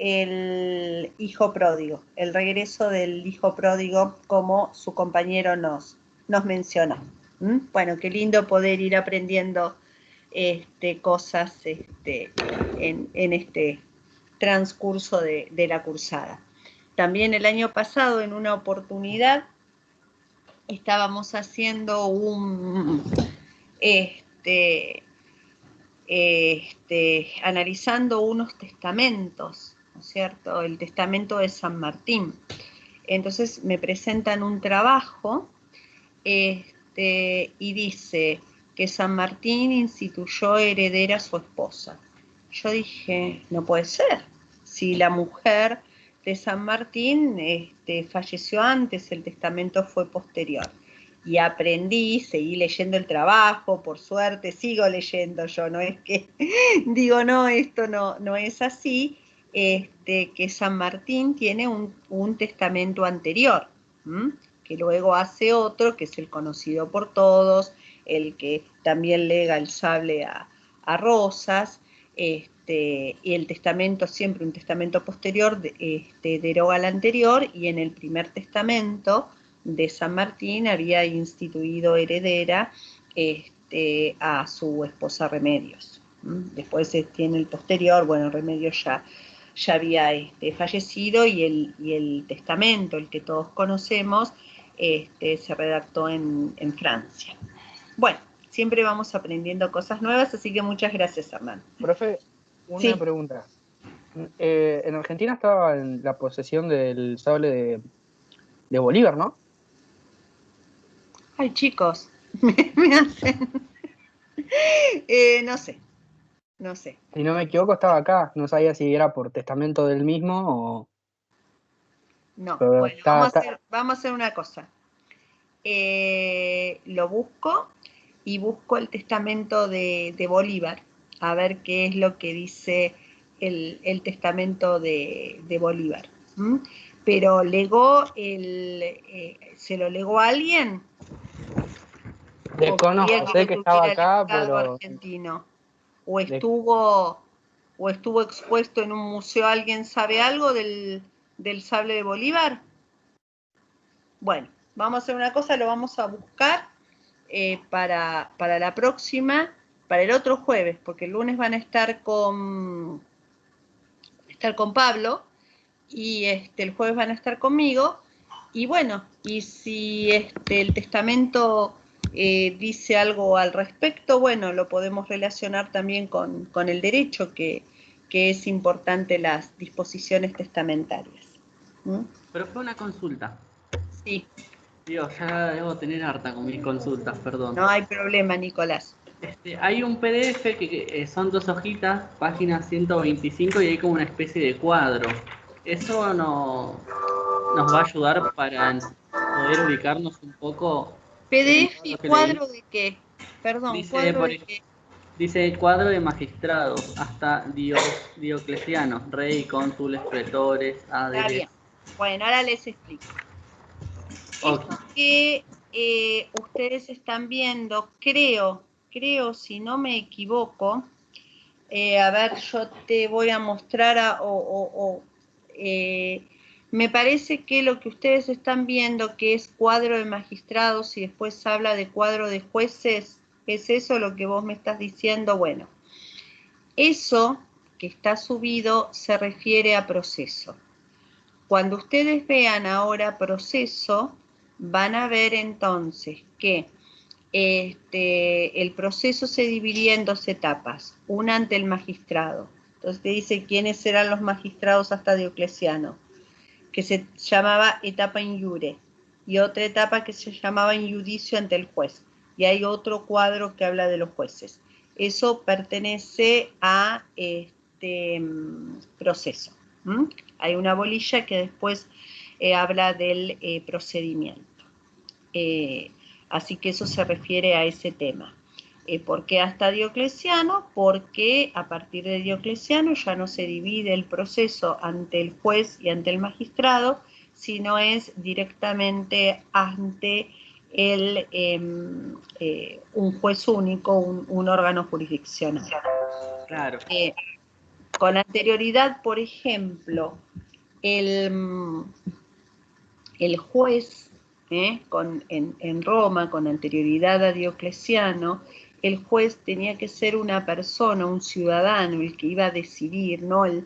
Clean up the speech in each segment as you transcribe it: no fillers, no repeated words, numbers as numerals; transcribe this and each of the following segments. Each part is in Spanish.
el hijo pródigo, el regreso del hijo pródigo, como su compañero nos mencionó. Bueno, qué lindo poder ir aprendiendo cosas en este transcurso de la cursada. También el año pasado, en una oportunidad, estábamos haciendo analizando unos testamentos, ¿no es cierto? El testamento de San Martín. Entonces me presentan un trabajo y dice que San Martín instituyó heredera a su esposa. Yo dije, no puede ser, si la mujer de San Martín falleció antes, el testamento fue posterior. Y aprendí, seguí leyendo el trabajo, por suerte sigo leyendo yo, no es que digo, no, esto no es así, que San Martín tiene un testamento anterior, que luego hace otro, que es el conocido por todos, el que también lega el sable a Rosas, y el testamento, siempre un testamento posterior, deroga el anterior, y en el primer testamento de San Martín había instituido heredera a su esposa Remedios. Después tiene el posterior, bueno, Remedios ya había fallecido, y el testamento, el que todos conocemos, se redactó en Francia. Bueno, siempre vamos aprendiendo cosas nuevas, así que muchas gracias, Hernán. Profe, una pregunta. En Argentina estaba en la posesión del sable de Bolívar, ¿no? Ay, chicos, me hacen... no sé. Si no me equivoco, estaba acá. No sabía si era por testamento del mismo o... No, Pero bueno, vamos a hacer una cosa. Lo busco y busco el testamento de Bolívar, a ver qué es lo que dice el testamento de Bolívar. Pero ¿se lo legó a alguien? Desconozco, sé que estaba acá, pero... Argentino. ¿O estuvo expuesto en un museo? ¿Alguien sabe algo del sable de Bolívar? Bueno, vamos a hacer una cosa, lo vamos a buscar para la próxima, para el otro jueves, porque el lunes van a estar con Pablo, y el jueves van a estar conmigo, y bueno, y si el testamento dice algo al respecto, bueno, lo podemos relacionar también con el derecho, que es importante las disposiciones testamentarias. Pero fue una consulta. Sí. Dios, ya debo tener harta con mis consultas, perdón. No hay problema, Nicolás. Hay un PDF que son 2 hojitas, página 125, y hay como una especie de cuadro. ¿Eso nos va a ayudar para poder ubicarnos un poco? ¿PDF y cuadro de qué? Perdón, dice, ¿cuadro de qué? Dice cuadro de magistrado, hasta Diocleciano, rey, cónsules, pretores, Está bien. Bueno, ahora les explico. Okay. Esto que ustedes están viendo, creo, si no me equivoco, a ver, yo te voy a mostrar me parece que lo que ustedes están viendo, que es cuadro de magistrados y después habla de cuadro de jueces, ¿es eso lo que vos me estás diciendo? Bueno, eso que está subido se refiere a proceso. Cuando ustedes vean ahora proceso, van a ver entonces que el proceso se dividía en 2 etapas, una ante el magistrado. Entonces te dice quiénes eran los magistrados hasta Diocleciano, que se llamaba etapa in iure, y otra etapa que se llamaba in iudicio ante el juez. Y hay otro cuadro que habla de los jueces. Eso pertenece a proceso. Hay una bolilla que después habla del procedimiento. Así que eso se refiere a ese tema. ¿Por qué hasta Diocleciano? Porque a partir de Diocleciano ya no se divide el proceso ante el juez y ante el magistrado, sino es directamente ante un juez único, un órgano jurisdiccional. Claro. con anterioridad, por ejemplo, el juez, en Roma, con anterioridad a Diocleciano, el juez tenía que ser una persona, un ciudadano, el que iba a decidir, no el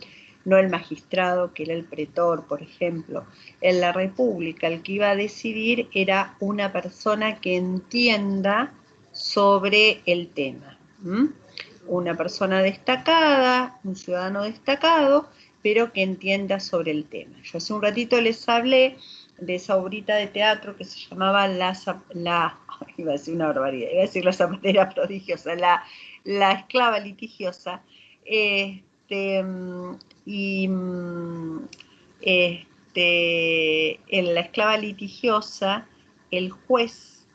magistrado, que era el pretor, por ejemplo. En la República, el que iba a decidir era una persona que entienda sobre el tema. Una persona destacada, un ciudadano destacado, pero que entienda sobre el tema. Yo hace un ratito les hablé de esa obrita de teatro que se llamaba iba a decir una barbaridad, iba a decir la zapatera prodigiosa, la esclava litigiosa, en la esclava litigiosa, el juez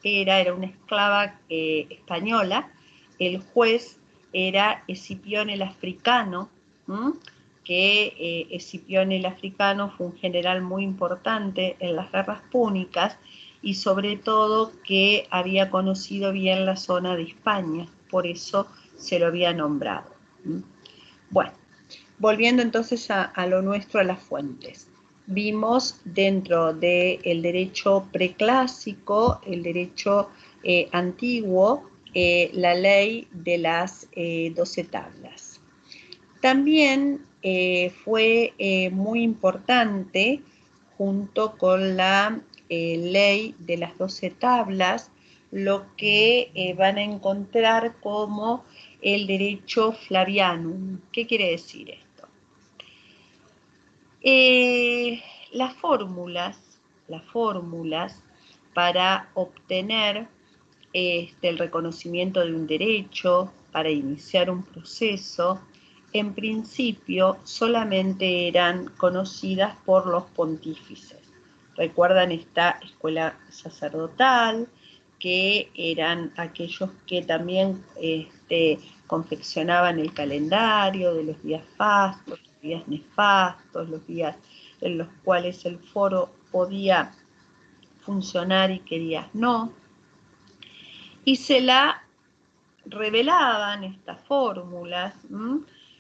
era una esclava española, el juez era Escipión el Africano, que Escipión el Africano fue un general muy importante en las guerras púnicas y sobre todo que había conocido bien la zona de España, por eso se lo había nombrado. Bueno, volviendo entonces a lo nuestro, a las fuentes. Vimos dentro del derecho preclásico, el derecho antiguo, la ley de las 12 tablas. También fue muy importante, junto con la ley de las 12 tablas, lo que van a encontrar como el derecho Flavianum. ¿Qué quiere decir esto? Las fórmulas para obtener el reconocimiento de un derecho, para iniciar un proceso, en principio solamente eran conocidas por los pontífices. Recuerdan esta escuela sacerdotal, que eran aquellos que también confeccionaban el calendario de los días fastos, los días nefastos, los días en los cuales el foro podía funcionar y qué días no. Y se la revelaban estas fórmulas,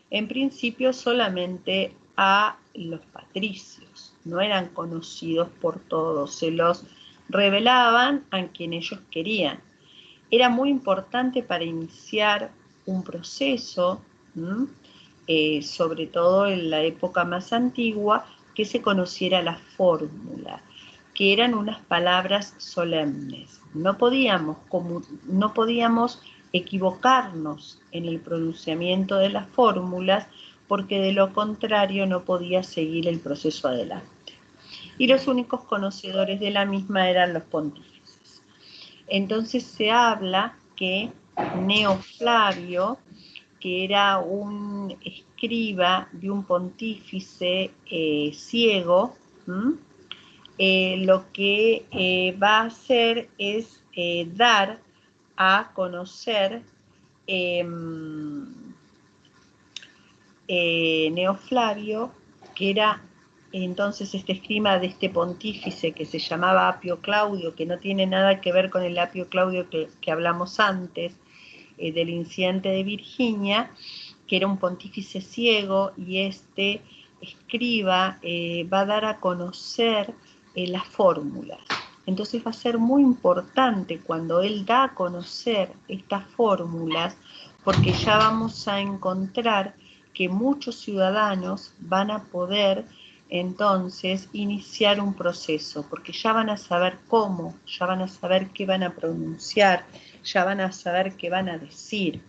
en principio solamente a los patricios, no eran conocidos por todos, se los revelaban a quien ellos querían. Era muy importante para iniciar un proceso, sobre todo en la época más antigua, que se conociera la fórmula, que eran unas palabras solemnes. No podíamos equivocarnos en el pronunciamiento de las fórmulas, porque de lo contrario no podía seguir el proceso adelante. Y los únicos conocedores de la misma eran los pontífices. Entonces se habla que Gneo Flavio, que era un escriba de un pontífice ciego, lo que va a hacer es dar a conocer Gneo Flavio, que era entonces este escriba de este pontífice que se llamaba Apio Claudio, que no tiene nada que ver con el Apio Claudio que hablamos antes, del incidente de Virginia, que era un pontífice ciego, y este escriba va a dar a conocer las fórmulas. Entonces va a ser muy importante cuando él da a conocer estas fórmulas, porque ya vamos a encontrar que muchos ciudadanos van a poder entonces iniciar un proceso, porque ya van a saber cómo, ya van a saber qué van a pronunciar, ya van a saber qué van a decir.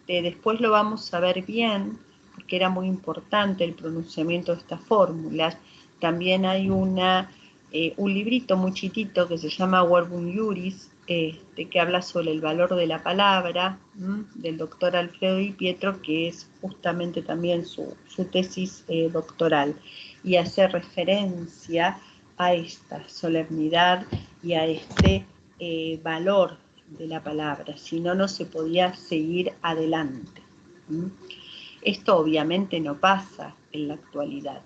Después lo vamos a ver bien, porque era muy importante el pronunciamiento de estas fórmulas. También hay un librito muy chiquito que se llama Verbum Iuris, que habla sobre el valor de la palabra, del doctor Alfredo Di Pietro, que es justamente también su tesis doctoral, y hace referencia a esta solemnidad y a este valor de la palabra, si no, no se podía seguir adelante. Esto obviamente no pasa en la actualidad,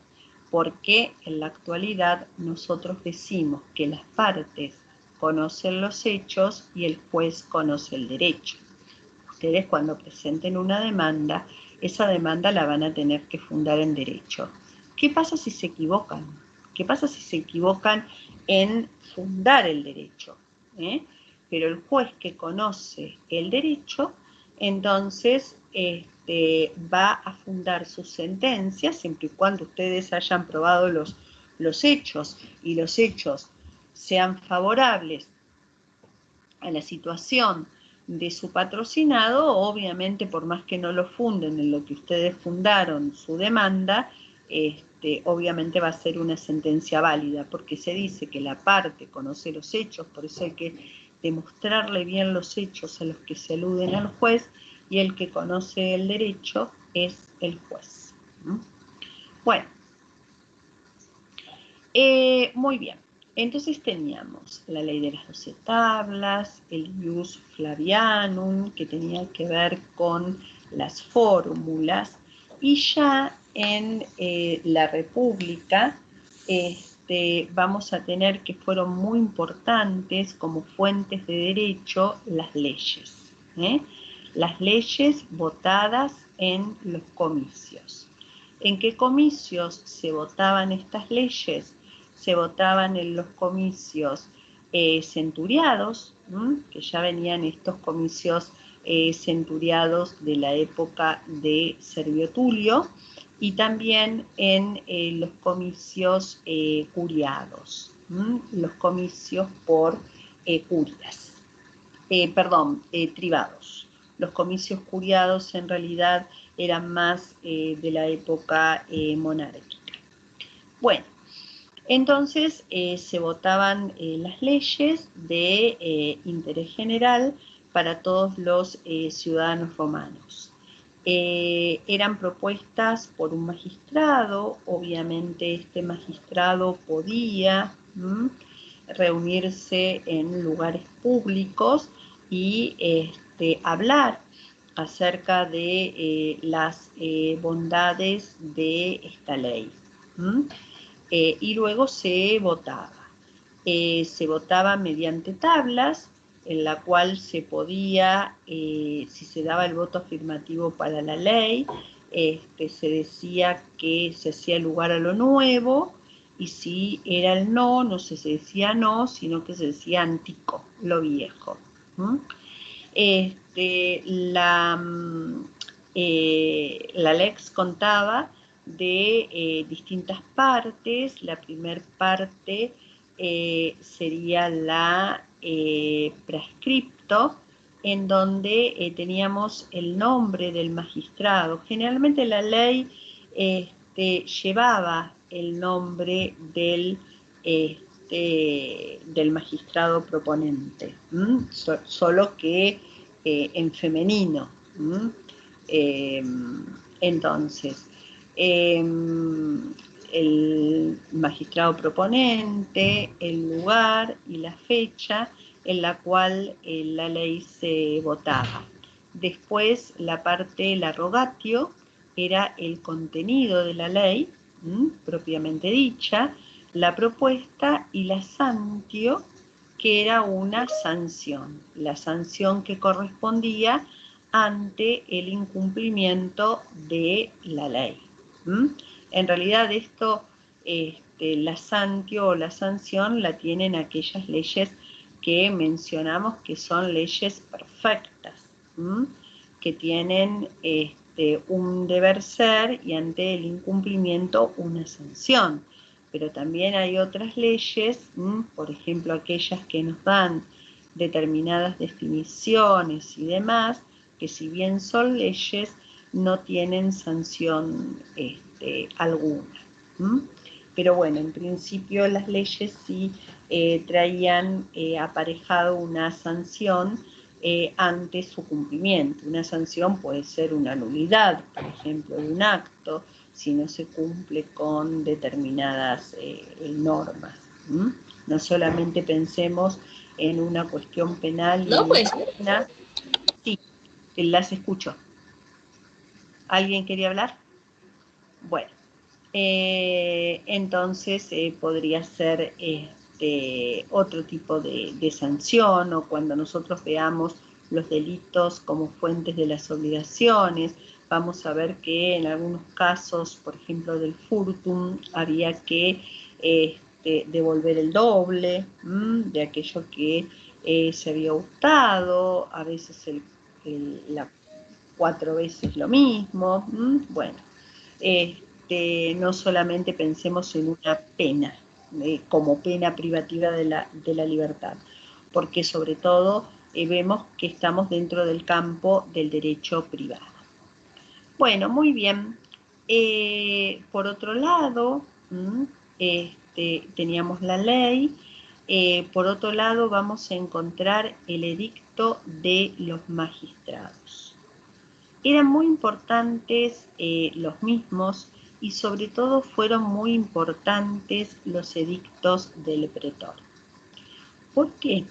porque en la actualidad nosotros decimos que las partes conocen los hechos y el juez conoce el derecho. ustedes cuando presenten una demanda, esa demanda la van a tener que fundar en derecho. ¿Qué pasa si se equivocan? ¿Qué pasa si se equivocan en fundar el derecho? Pero el juez que conoce el derecho, entonces va a fundar su sentencia, siempre y cuando ustedes hayan probado los hechos y los hechos sean favorables a la situación de su patrocinado. Obviamente, por más que no lo funden en lo que ustedes fundaron su demanda, obviamente va a ser una sentencia válida, porque se dice que la parte conoce los hechos, por eso hay que demostrarle bien los hechos a los que se aluden al juez, y el que conoce el derecho es el juez. Bueno, muy bien. Entonces teníamos la ley de las 12 tablas, el ius Flavianum, que tenía que ver con las fórmulas, y ya en la República vamos a tener que fueron muy importantes como fuentes de derecho las leyes. Las leyes votadas en los comicios. ¿En qué comicios se votaban estas leyes? Se votaban en los comicios centuriados, que ya venían estos comicios centuriados de la época de Servio Tulio, y también en los comicios curiados, los comicios por curias, tribados. Los comicios curiados en realidad eran más de la época monárquica. Bueno, entonces se votaban las leyes de interés general para todos los ciudadanos romanos. Eran propuestas por un magistrado, obviamente este magistrado podía reunirse en lugares públicos y hablar acerca de las bondades de esta ley. Y luego se votaba. Se votaba mediante tablas, en la cual se podía, si se daba el voto afirmativo para la ley, se decía que se hacía lugar a lo nuevo, y si era el no, no se decía no, sino que se decía antico, lo viejo. La lex contaba de distintas partes. La primera parte sería la prescripto, en donde teníamos el nombre del magistrado. Generalmente la ley llevaba el nombre del magistrado proponente, solo que en femenino. Entonces, el magistrado proponente, el lugar y la fecha en la cual la ley se votaba. Después, la parte, la rogatio, era el contenido de la ley, propiamente dicha, la propuesta, y la santio, que era una sanción, la sanción que correspondía ante el incumplimiento de la ley. En realidad esto, la santio o la sanción la tienen aquellas leyes que mencionamos que son leyes perfectas, que tienen un deber ser y ante el incumplimiento una sanción. Pero también hay otras leyes, por ejemplo aquellas que nos dan determinadas definiciones y demás, que si bien son leyes, no tienen sanción alguna. Pero bueno, en principio las leyes sí traían aparejado una sanción ante su cumplimiento. Una sanción puede ser una nulidad, por ejemplo, de un acto, si no se cumple con determinadas normas. No solamente pensemos en una cuestión penal. No, pues. Sí, las escucho. ¿Alguien quería hablar? Bueno, entonces podría ser otro tipo de sanción, o cuando nosotros veamos los delitos como fuentes de las obligaciones. Vamos a ver que en algunos casos, por ejemplo del furtum, había que devolver el doble de aquello que se había hurtado, a veces 4 veces lo mismo. Bueno, no solamente pensemos en una pena, como pena privativa de la libertad, porque sobre todo vemos que estamos dentro del campo del derecho privado. Bueno, muy bien. Por otro lado, teníamos la ley. Por otro lado, vamos a encontrar el edicto de los magistrados. Eran muy importantes los mismos y sobre todo fueron muy importantes los edictos del pretor. ¿Por qué?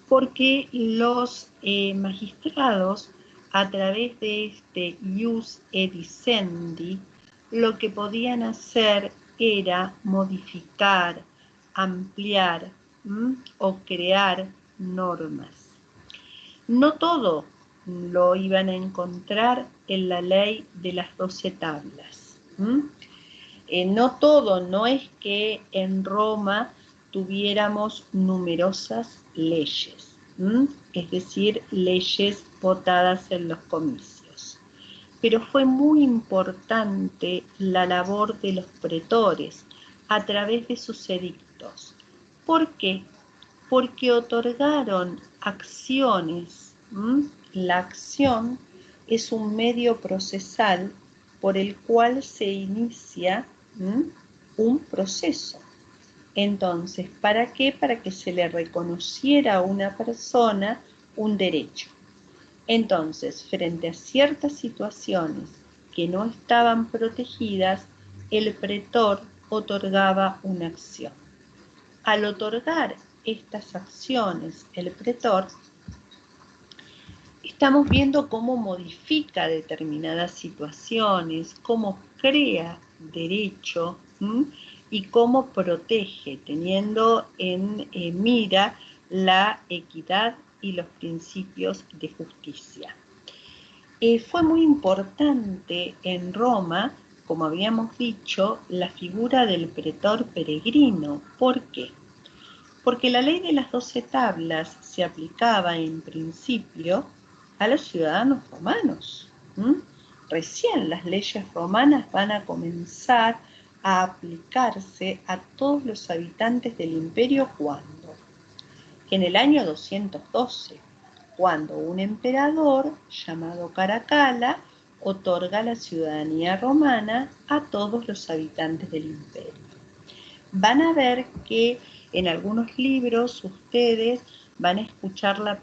Porque los magistrados, a través de este ius edicendi, lo que podían hacer era modificar, ampliar o crear normas. No todo lo iban a encontrar en la ley de las 12 tablas. No todo, no es que en Roma tuviéramos numerosas leyes, es decir, leyes votadas en los comicios. Pero fue muy importante la labor de los pretores a través de sus edictos. ¿Por qué? Porque otorgaron acciones. La acción es un medio procesal por el cual se inicia un proceso. Entonces, ¿para qué? Para que se le reconociera a una persona un derecho. Entonces, frente a ciertas situaciones que no estaban protegidas, el pretor otorgaba una acción. Al otorgar estas acciones el pretor, estamos viendo cómo modifica determinadas situaciones, cómo crea derecho y cómo protege, teniendo en mira la equidad y los principios de justicia. Fue muy importante en Roma, como habíamos dicho, la figura del pretor peregrino. ¿Por qué? Porque la ley de las 12 tablas se aplicaba en principio a los ciudadanos romanos. Recién las leyes romanas van a comenzar a aplicarse a todos los habitantes del imperio. ¿Cuándo? En el año 212, cuando un emperador llamado Caracalla otorga la ciudadanía romana a todos los habitantes del imperio. Van a ver que en algunos libros ustedes van a escuchar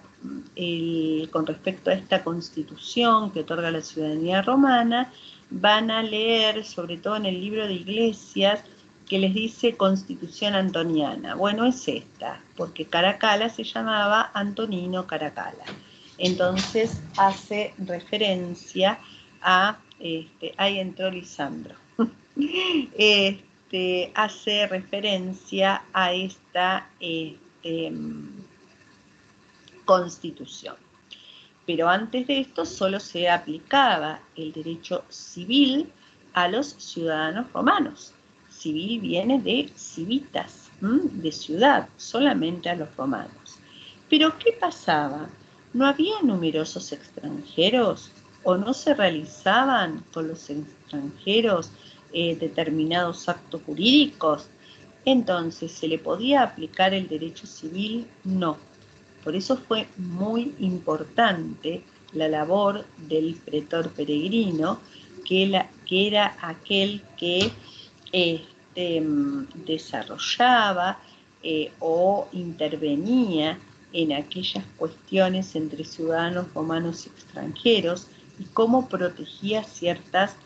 con respecto a esta constitución que otorga la ciudadanía romana, van a leer, sobre todo en el libro de Iglesias, que les dice Constitución Antoniana. Bueno, es esta, porque Caracalla se llamaba Antonino Caracalla. Entonces hace referencia a, ahí entró Lisandro, hace referencia a esta constitución. Pero antes de esto solo se aplicaba el derecho civil a los ciudadanos romanos. Civil viene de civitas, de ciudad, solamente a los romanos. Pero ¿qué pasaba? ¿No había numerosos extranjeros o no se realizaban con los extranjeros determinados actos jurídicos? Entonces, ¿se le podía aplicar el derecho civil? No. Por eso fue muy importante la labor del pretor peregrino, que era aquel que desarrollaba o intervenía en aquellas cuestiones entre ciudadanos romanos y extranjeros y cómo protegía ciertas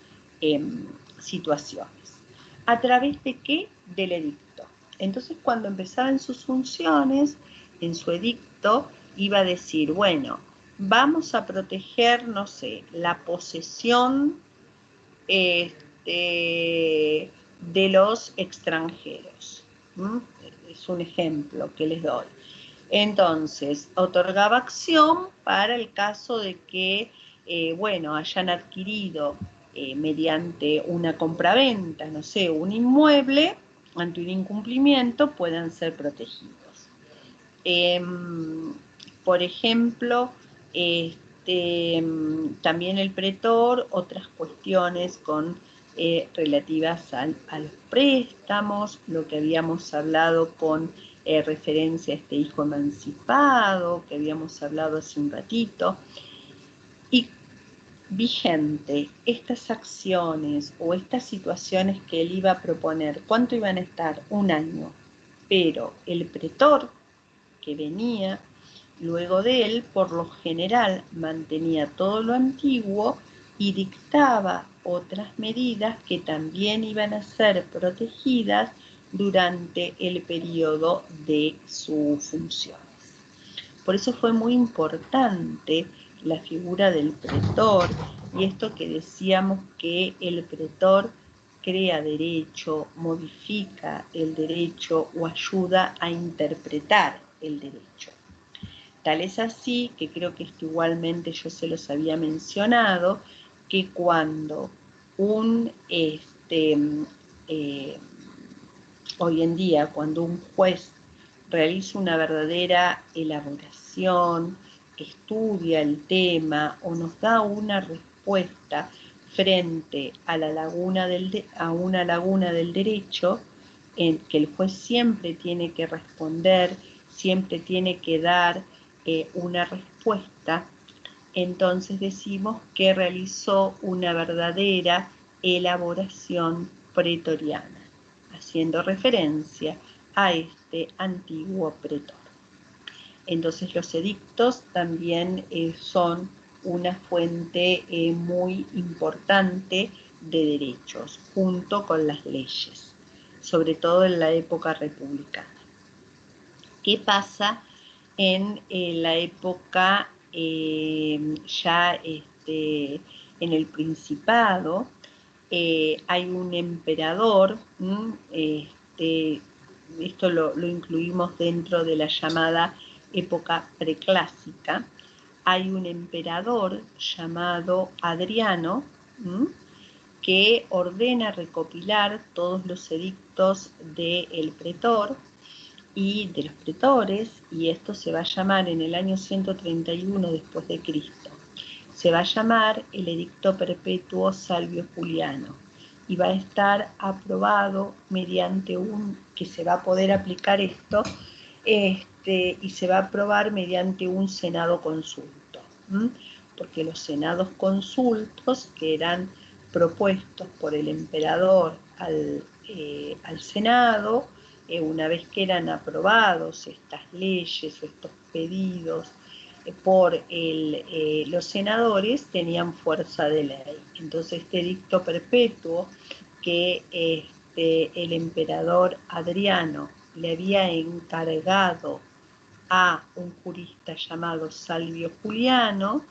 situaciones. ¿A través de qué? Del edicto. Entonces, cuando empezaba en sus funciones, en su edicto, iba a decir, bueno, vamos a proteger, no sé, la posesión de los extranjeros. Es un ejemplo que les doy. Entonces, otorgaba acción para el caso de que, bueno, hayan adquirido mediante una compraventa, no sé, un inmueble, ante un incumplimiento puedan ser protegidos. Por ejemplo, también el pretor, otras cuestiones relativas a los préstamos, lo que habíamos hablado con referencia a este hijo emancipado, que habíamos hablado hace un ratito. Y vigente, estas acciones o estas situaciones que él iba a proponer, ¿cuánto iban a estar? Un año. Pero el pretor que venía luego de él, por lo general, mantenía todo lo antiguo y dictaba otras medidas que también iban a ser protegidas durante el periodo de sus funciones. Por eso fue muy importante la figura del pretor y esto que decíamos que el pretor crea derecho, modifica el derecho o ayuda a interpretar el derecho. Tal es así, que creo que esto igualmente yo se los había mencionado, que cuando hoy en día, cuando un juez realiza una verdadera elaboración, estudia el tema o nos da una respuesta frente a una laguna del derecho, en que el juez siempre tiene que responder, siempre tiene que dar una respuesta, entonces decimos que realizó una verdadera elaboración pretoriana, haciendo referencia a este antiguo pretor. Entonces los edictos también son una fuente muy importante de derechos, junto con las leyes, sobre todo en la época republicana. ¿Qué pasa en la época ya en el Principado? Hay un emperador, esto lo incluimos dentro de la llamada época preclásica. Hay un emperador llamado Adriano, que ordena recopilar todos los edictos del pretor y de los pretores, y esto se va a llamar en el año 131 después de Cristo. Se va a llamar el Edicto Perpetuo Salvio Juliano y va a estar aprobado mediante que se va a poder aplicar esto, y se va a aprobar mediante un senado consulto, porque los senados consultos, que eran propuestos por el emperador al senado, una vez que eran aprobados estas leyes o estos pedidos por los senadores, tenían fuerza de ley. Entonces este edicto perpetuo que el emperador Adriano le había encargado a un jurista llamado Salvio Juliano,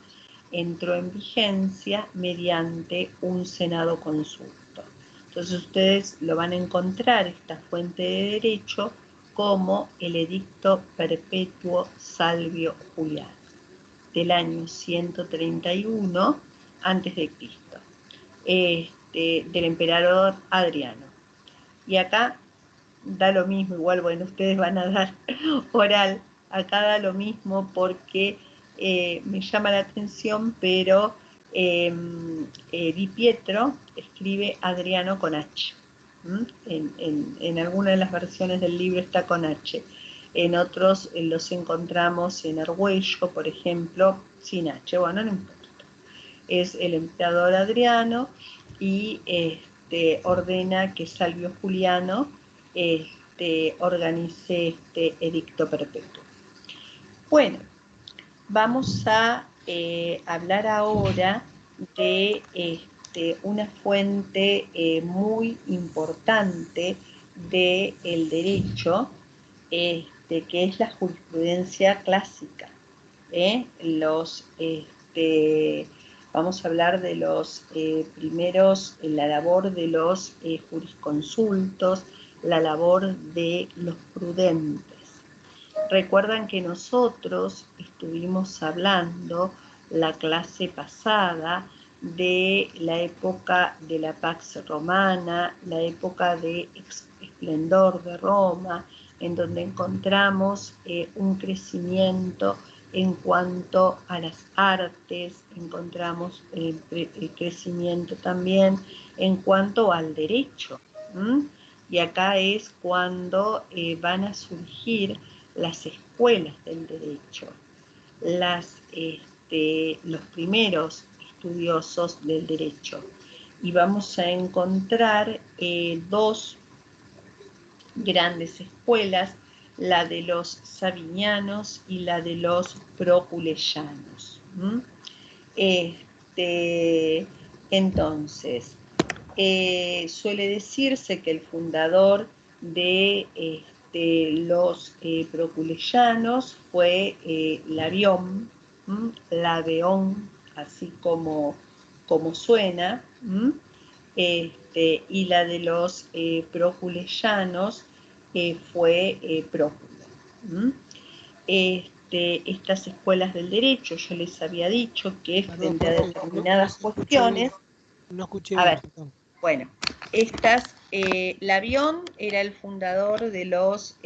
entró en vigencia mediante un senado consulto. Entonces ustedes lo van a encontrar, esta fuente de derecho, como el Edicto Perpetuo Salvio Juliano, del año 131 a.C., del emperador Adriano. Y acá da lo mismo, igual, bueno, ustedes van a dar oral, acá da lo mismo porque me llama la atención, pero Di Pietro escribe Adriano con H. En alguna de las versiones del libro está con H. En otros los encontramos en Argüello, por ejemplo, sin H. Bueno, no importa. Es el emperador Adriano y ordena que Salvio Juliano organice este edicto perpetuo. Bueno, vamos a hablar ahora de una fuente muy importante del derecho, que es la jurisprudencia clásica. Vamos a hablar de los primeros, la labor de los jurisconsultos, la labor de los prudentes. Recuerdan que nosotros estuvimos hablando la clase pasada de la época de la Pax Romana, la época de esplendor de Roma, en donde encontramos un crecimiento en cuanto a las artes, encontramos crecimiento también en cuanto al derecho. Y acá es cuando van a surgir las escuelas del derecho, los primeros estudiosos del derecho. Y vamos a encontrar dos grandes escuelas, la de los sabinianos y la de los proculeyanos. Entonces, suele decirse que el fundador de los proculeyanos fue Labión, así como suena, y la de los proculeyanos fue Próculo. Estas escuelas del derecho, yo les había dicho que frente a determinadas cuestiones... No escuché bien. A ver, perdón. Bueno, Labión era el fundador de los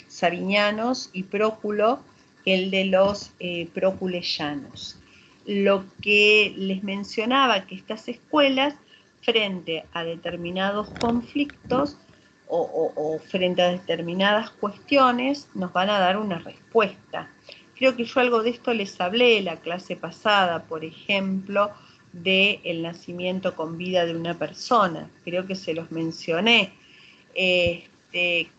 sabinianos y Próculo, el de los proculeyanos. Lo que les mencionaba que estas escuelas, frente a determinados conflictos o frente a determinadas cuestiones, nos van a dar una respuesta. Creo que yo algo de esto les hablé la clase pasada, por ejemplo, del nacimiento con vida de una persona. Creo que se los mencioné, que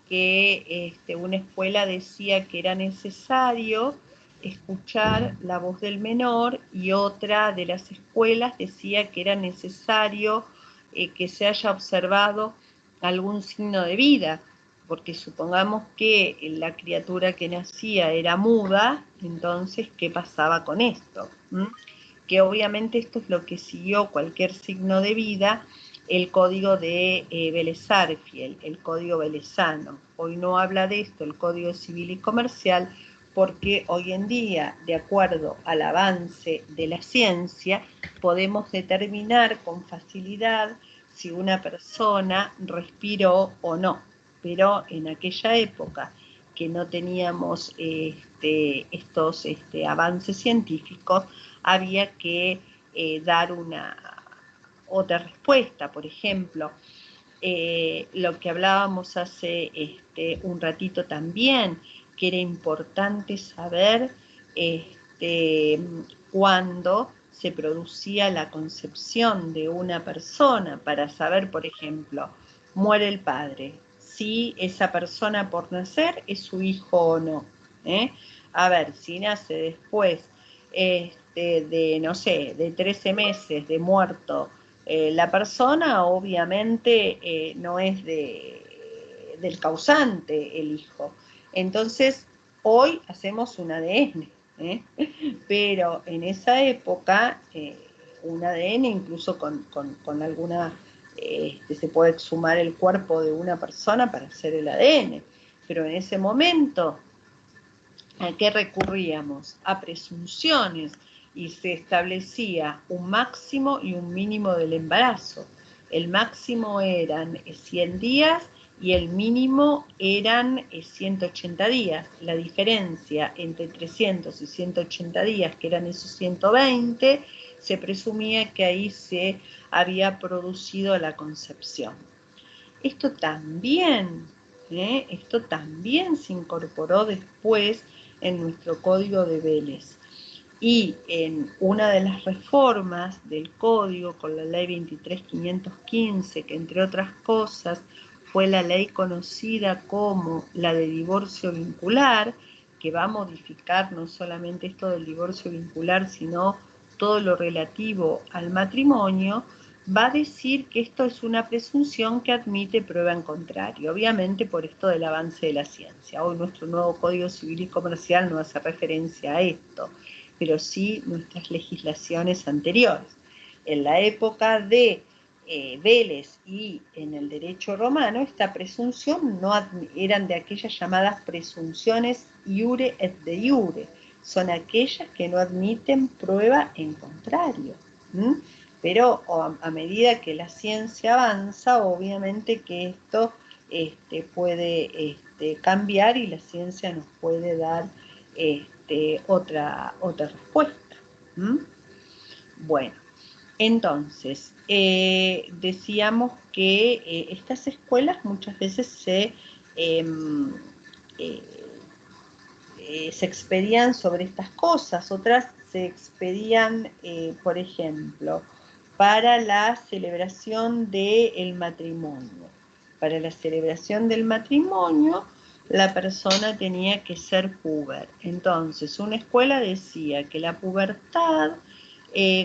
una escuela decía que era necesario escuchar la voz del menor y otra de las escuelas decía que era necesario que se haya observado algún signo de vida, porque supongamos que la criatura que nacía era muda, entonces, ¿qué pasaba con esto? Que obviamente esto es lo que siguió cualquier signo de vida, el código de Vélez-Sarsfield, el código velezano. Hoy no habla de esto el Código Civil y Comercial, porque hoy en día, de acuerdo al avance de la ciencia, podemos determinar con facilidad si una persona respiró o no. Pero en aquella época que no teníamos estos avances científicos, había que dar otra respuesta. Por ejemplo, lo que hablábamos hace un ratito también, que era importante saber cuándo se producía la concepción de una persona, para saber, por ejemplo, muere el padre, si esa persona por nacer es su hijo o no. A ver, si nace después no sé, de 13 meses de muerto la persona, obviamente no es del causante el hijo. Entonces, hoy hacemos un ADN, pero en esa época un ADN incluso con alguna, se puede exhumar el cuerpo de una persona para hacer el ADN, pero en ese momento, ¿a qué recurríamos? A presunciones, y se establecía un máximo y un mínimo del embarazo. El máximo eran 100 días y el mínimo eran 180 días. La diferencia entre 300 y 180 días, que eran esos 120, se presumía que ahí se había producido la concepción. Esto también se incorporó después en nuestro Código de Vélez. Y en una de las reformas del Código, con la Ley 23.515, que entre otras cosas fue la ley conocida como la de divorcio vincular, que va a modificar no solamente esto del divorcio vincular, sino todo lo relativo al matrimonio, va a decir que esto es una presunción que admite prueba en contrario, obviamente por esto del avance de la ciencia. Hoy nuestro nuevo Código Civil y Comercial no hace referencia a esto, pero sí nuestras legislaciones anteriores. En la época de Vélez y en el derecho romano, esta presunción no eran de aquellas llamadas presunciones iure et de iure, son aquellas que no admiten prueba en contrario. Pero a medida que la ciencia avanza, obviamente que esto puede cambiar y la ciencia nos puede dar otra respuesta. Bueno, entonces, decíamos que estas escuelas muchas veces se expedían sobre estas cosas, otras se expedían, por ejemplo, para la celebración del matrimonio. Para la celebración del matrimonio, la persona tenía que ser puber. Entonces, una escuela decía que la pubertad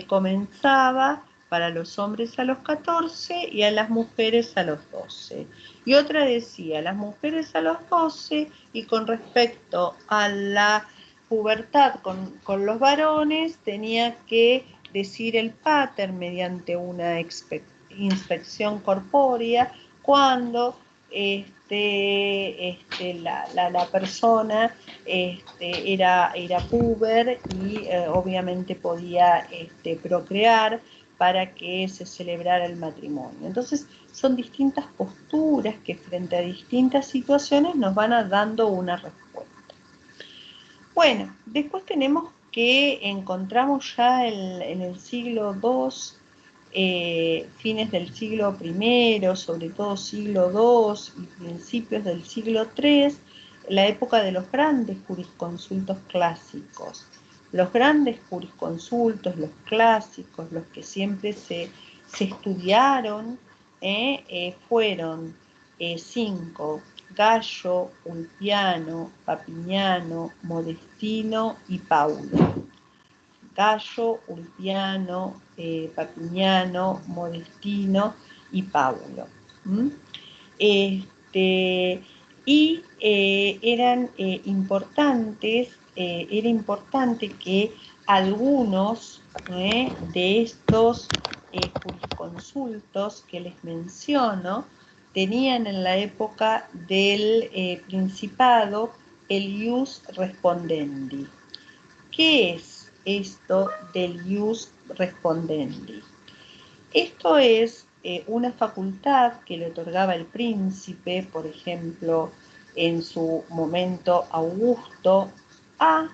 comenzaba para los hombres a los 14 y a las mujeres a los 12. Y otra decía, las mujeres a los 12 y con respecto a la pubertad con los varones tenía que decir el pater mediante una inspección corpórea cuando la persona era puber y obviamente podía procrear para que se celebrara el matrimonio. Entonces, son distintas posturas que frente a distintas situaciones nos van dando una respuesta. Bueno, después tenemos que encontramos ya en el siglo II, fines del siglo I, sobre todo siglo II y principios del siglo III, la época de los grandes jurisconsultos clásicos. Los grandes jurisconsultos, los clásicos, los que siempre se estudiaron, fueron 5: Gallo, Ulpiano, Papignano, Modestino y Paulo. Gallo, Ulpiano, Papignano, Modestino y Paulo. Eran importantes, era importante que algunos de estos jurisconsultos que les menciono tenían en la época del Principado el ius respondendi. ¿Qué es esto del ius respondendi? Esto es una facultad que le otorgaba el príncipe, por ejemplo, en su momento Augusto, a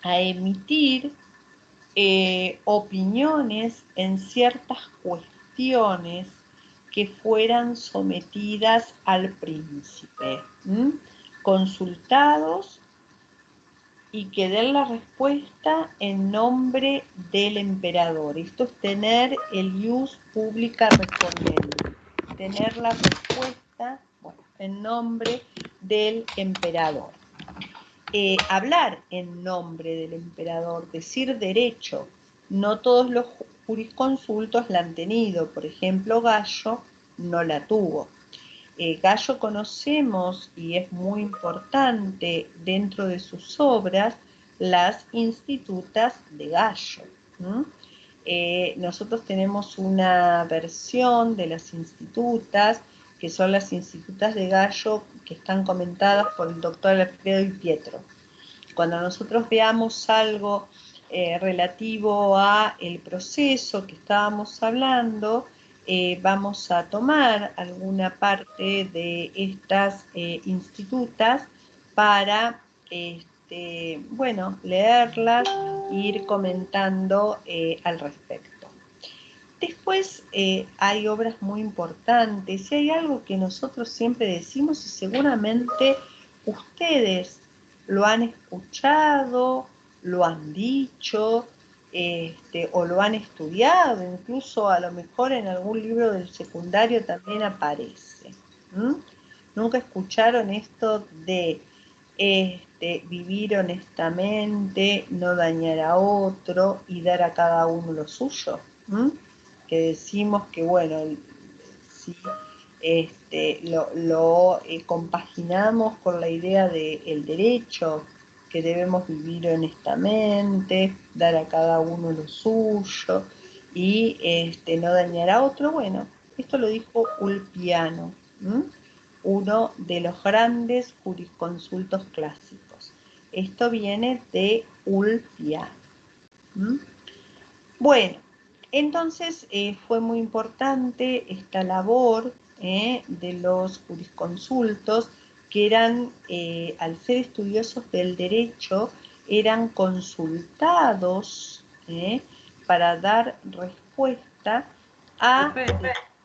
emitir opiniones en ciertas cuestiones que fueran sometidas al príncipe, consultados y que den la respuesta en nombre del emperador. Esto es tener el ius publica respondendi, tener la respuesta en nombre del emperador. Hablar en nombre del emperador, decir derecho, no todos los jurisconsultos la han tenido. Por ejemplo, Gallo no la tuvo. Gallo conocemos, y es muy importante dentro de sus obras, las institutas de Gallo. Nosotros tenemos una versión de las institutas, que son las institutas de Gallo, que están comentadas por el doctor Alfredo Di Pietro. Cuando nosotros veamos algo relativo a el proceso que estábamos hablando, vamos a tomar alguna parte de estas institutas para leerlas e ir comentando al respecto. Después hay obras muy importantes y hay algo que nosotros siempre decimos y seguramente ustedes lo han escuchado, lo han dicho, o lo han estudiado, incluso a lo mejor en algún libro del secundario también aparece. ¿Nunca escucharon esto de vivir honestamente, no dañar a otro y dar a cada uno lo suyo? Que decimos que, bueno, si lo compaginamos con la idea del derecho, que debemos vivir honestamente, dar a cada uno lo suyo y no dañar a otro. Bueno, esto lo dijo Ulpiano, uno de los grandes jurisconsultos clásicos. Esto viene de Ulpiano. Bueno, entonces fue muy importante esta labor de los jurisconsultos, que eran, al ser estudiosos del derecho, eran consultados para dar respuesta a...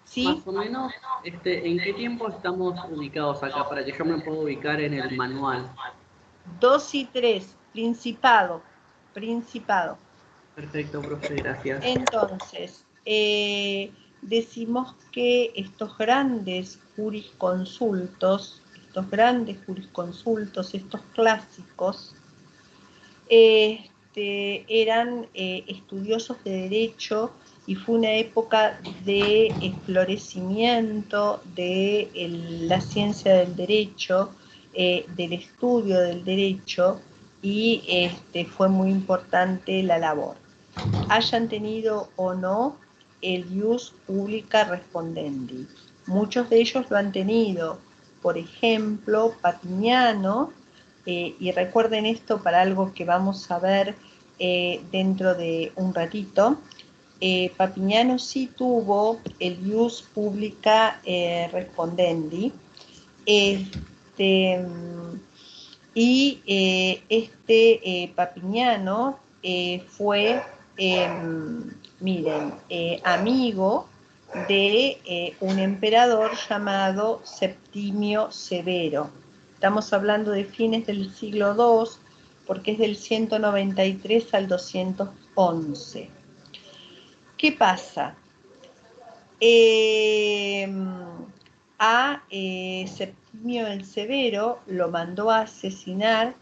¿sí? Más o menos, ¿en qué tiempo estamos ubicados acá para que yo me pueda ubicar en el manual? 2 y 3, Principado. Perfecto, profe, gracias. Entonces, decimos que estos grandes jurisconsultos, estos clásicos, eran estudiosos de derecho y fue una época de florecimiento de la ciencia del derecho, del estudio del derecho, y fue muy importante la labor. Hayan tenido o no el ius publica respondendi. Muchos de ellos lo han tenido. Por ejemplo, Papignano, y recuerden esto para algo que vamos a ver dentro de un ratito. Papignano sí tuvo el ius publica respondendi. Papignano fue, miren, amigo de un emperador llamado Septimio Severo. Estamos hablando de fines del siglo II, porque es del 193 al 211. ¿Qué pasa? Septimio el Severo lo mandó a asesinar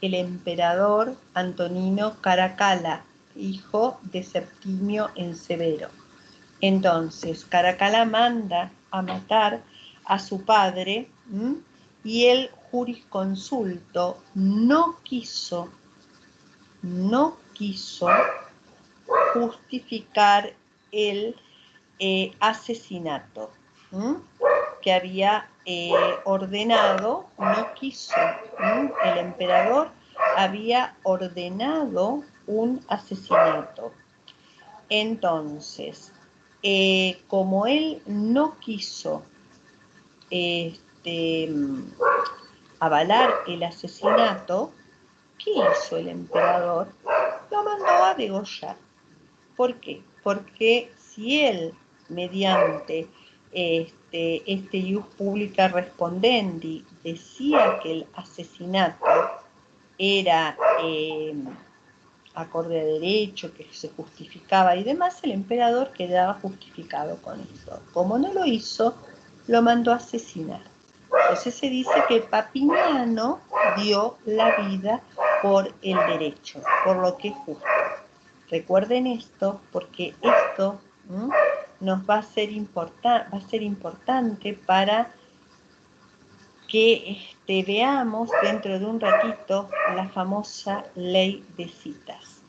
el emperador Antonino Caracalla, hijo de Septimio el Severo. Entonces, Caracalla manda a matar a su padre, y el jurisconsulto no quiso justificar el asesinato que había ordenado, no quiso. El emperador había ordenado un asesinato. Entonces, como él no quiso avalar el asesinato, ¿qué hizo el emperador? Lo mandó a degollar. ¿Por qué? Porque si él, mediante este ius publica respondendi, decía que el asesinato era acorde a derecho, que se justificaba y demás, el emperador quedaba justificado con eso. Como no lo hizo, lo mandó a asesinar. Entonces se dice que Papignano dio la vida por el derecho, por lo que es justo. Recuerden esto, porque esto nos va a ser importante para que veamos dentro de un ratito la famosa ley de citas,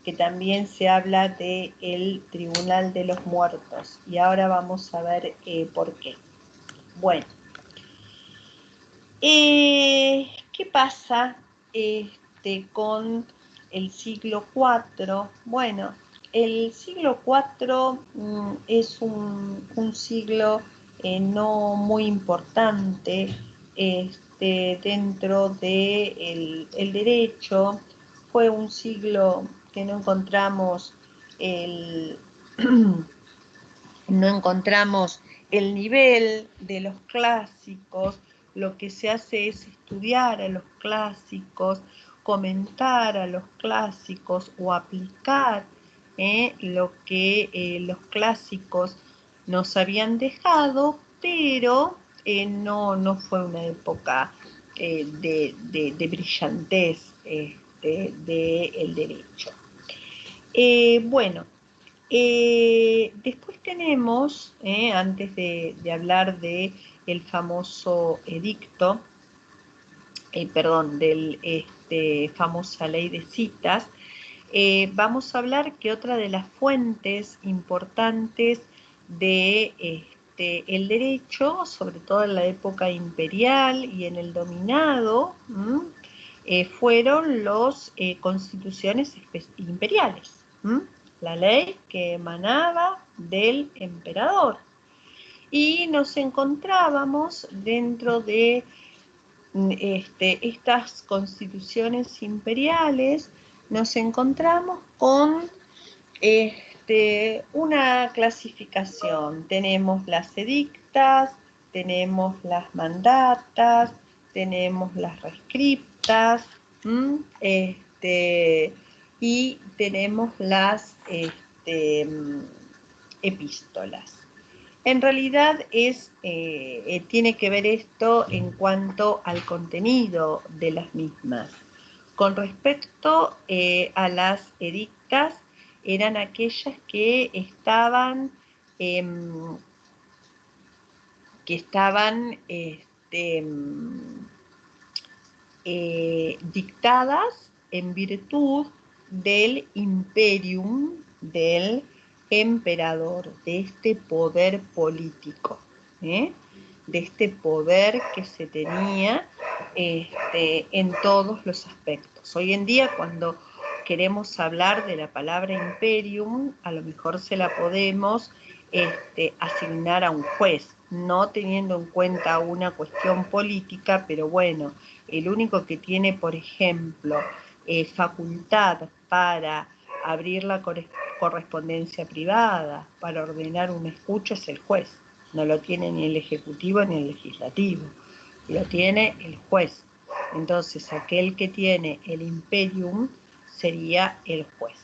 que también se habla del Tribunal de los Muertos, y ahora vamos a ver por qué. Bueno, ¿qué pasa con el siglo IV? Bueno, el siglo IV es un siglo no muy importante dentro del derecho. Fue un siglo que no encontramos el nivel de los clásicos. Lo que se hace es estudiar a los clásicos, comentar a los clásicos o aplicar lo que los clásicos nos habían dejado, pero no fue una época de brillantez del derecho. Bueno, después tenemos, antes de hablar del famoso edicto, famosa ley de citas, vamos a hablar que otra de las fuentes importantes de el derecho, sobre todo en la época imperial y en el dominado, fueron las constituciones imperiales, la ley que emanaba del emperador. Y nos encontrábamos dentro de estas constituciones imperiales, nos encontramos con una clasificación. Tenemos las edictas, tenemos las mandatas, tenemos las rescriptas, y tenemos las epístolas. En realidad tiene que ver esto en cuanto al contenido de las mismas. Con respecto a las edictas, eran aquellas que estaban dictadas en virtud del imperium del emperador, de este poder político, de este poder que se tenía en todos los aspectos. Hoy en día, cuando queremos hablar de la palabra imperium, a lo mejor se la podemos asignar a un juez, no teniendo en cuenta una cuestión política, pero bueno, el único que tiene, por ejemplo, facultad para abrir la correspondencia privada, para ordenar un escucho, es el juez. No lo tiene ni el ejecutivo ni el legislativo, lo tiene el juez. Entonces, aquel que tiene el imperium sería el juez.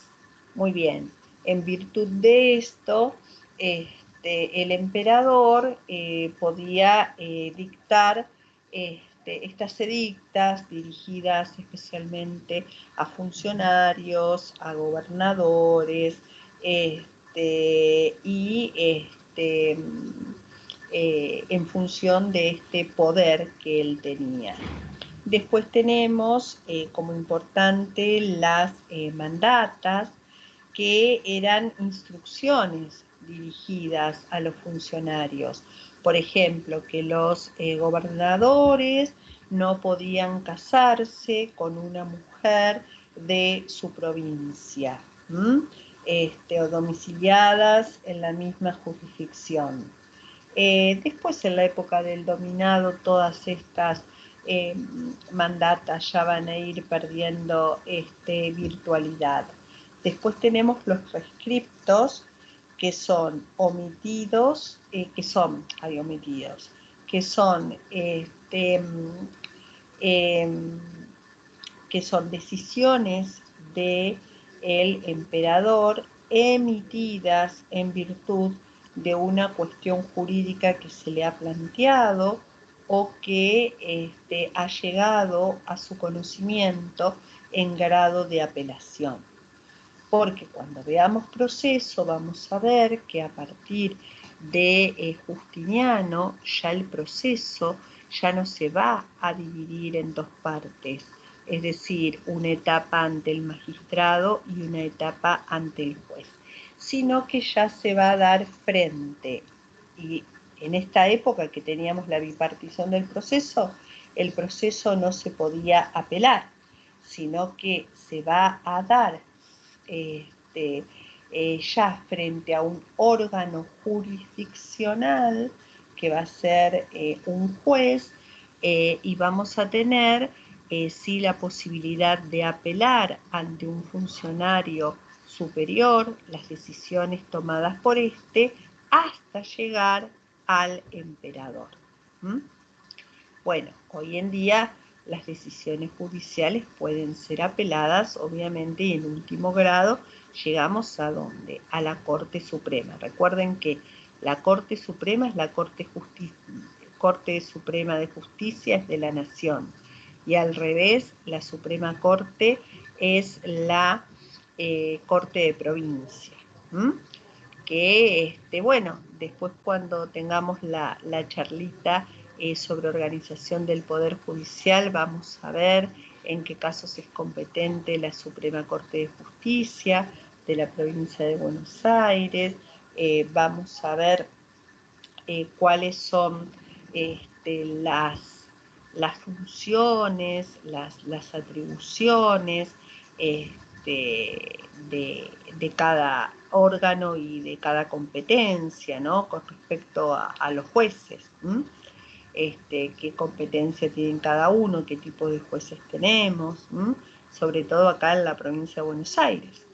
Muy bien, en virtud de esto, el emperador podía dictar estas edictas dirigidas especialmente a funcionarios, a gobernadores, en función de este poder que él tenía. Después tenemos como importante las mandatas, que eran instrucciones dirigidas a los funcionarios. Por ejemplo, que los gobernadores no podían casarse con una mujer de su provincia, o domiciliadas en la misma jurisdicción. Después, en la época del dominado, todas estas mandatas ya van a ir perdiendo virtualidad. Después tenemos los rescriptos, que son omitidos, que son decisiones del emperador emitidas en virtud de una cuestión jurídica que se le ha planteado o que ha llegado a su conocimiento en grado de apelación. Porque cuando veamos proceso vamos a ver que a partir de Justiniano ya el proceso ya no se va a dividir en dos partes, es decir, una etapa ante el magistrado y una etapa ante el juez, sino que ya se va a dar frente. Y en esta época que teníamos la bipartición del proceso, el proceso no se podía apelar, sino que se va a dar ya frente a un órgano jurisdiccional que va a ser un juez, y vamos a tener sí la posibilidad de apelar ante un funcionario superior las decisiones tomadas por este hasta llegar al emperador. Bueno, hoy en día las decisiones judiciales pueden ser apeladas, obviamente, y en último grado llegamos a ¿dónde? A la Corte Suprema. Recuerden que la Corte Suprema es la Corte Suprema de Justicia, es de la Nación. Y al revés, la Suprema Corte es la Corte de Provincia. Que, bueno, después cuando tengamos la charlita sobre organización del Poder Judicial, vamos a ver en qué casos es competente la Suprema Corte de Justicia de la provincia de Buenos Aires, vamos a ver cuáles son las funciones, las atribuciones de cada órgano y de cada competencia, ¿no? Con respecto a los jueces. Qué competencia tienen cada uno, qué tipo de jueces tenemos, sobre todo acá en la provincia de Buenos Aires.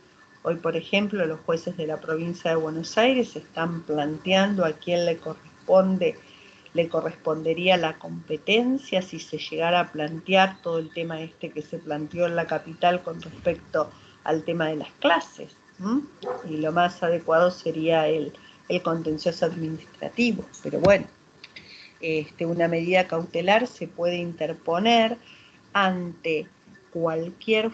Hoy, por ejemplo, los jueces de la provincia de Buenos Aires están planteando a quién le correspondería la competencia si se llegara a plantear todo el tema que se planteó en la capital con respecto al tema de las clases. Y lo más adecuado sería el contencioso administrativo, pero bueno. Una medida cautelar se puede interponer ante cualquier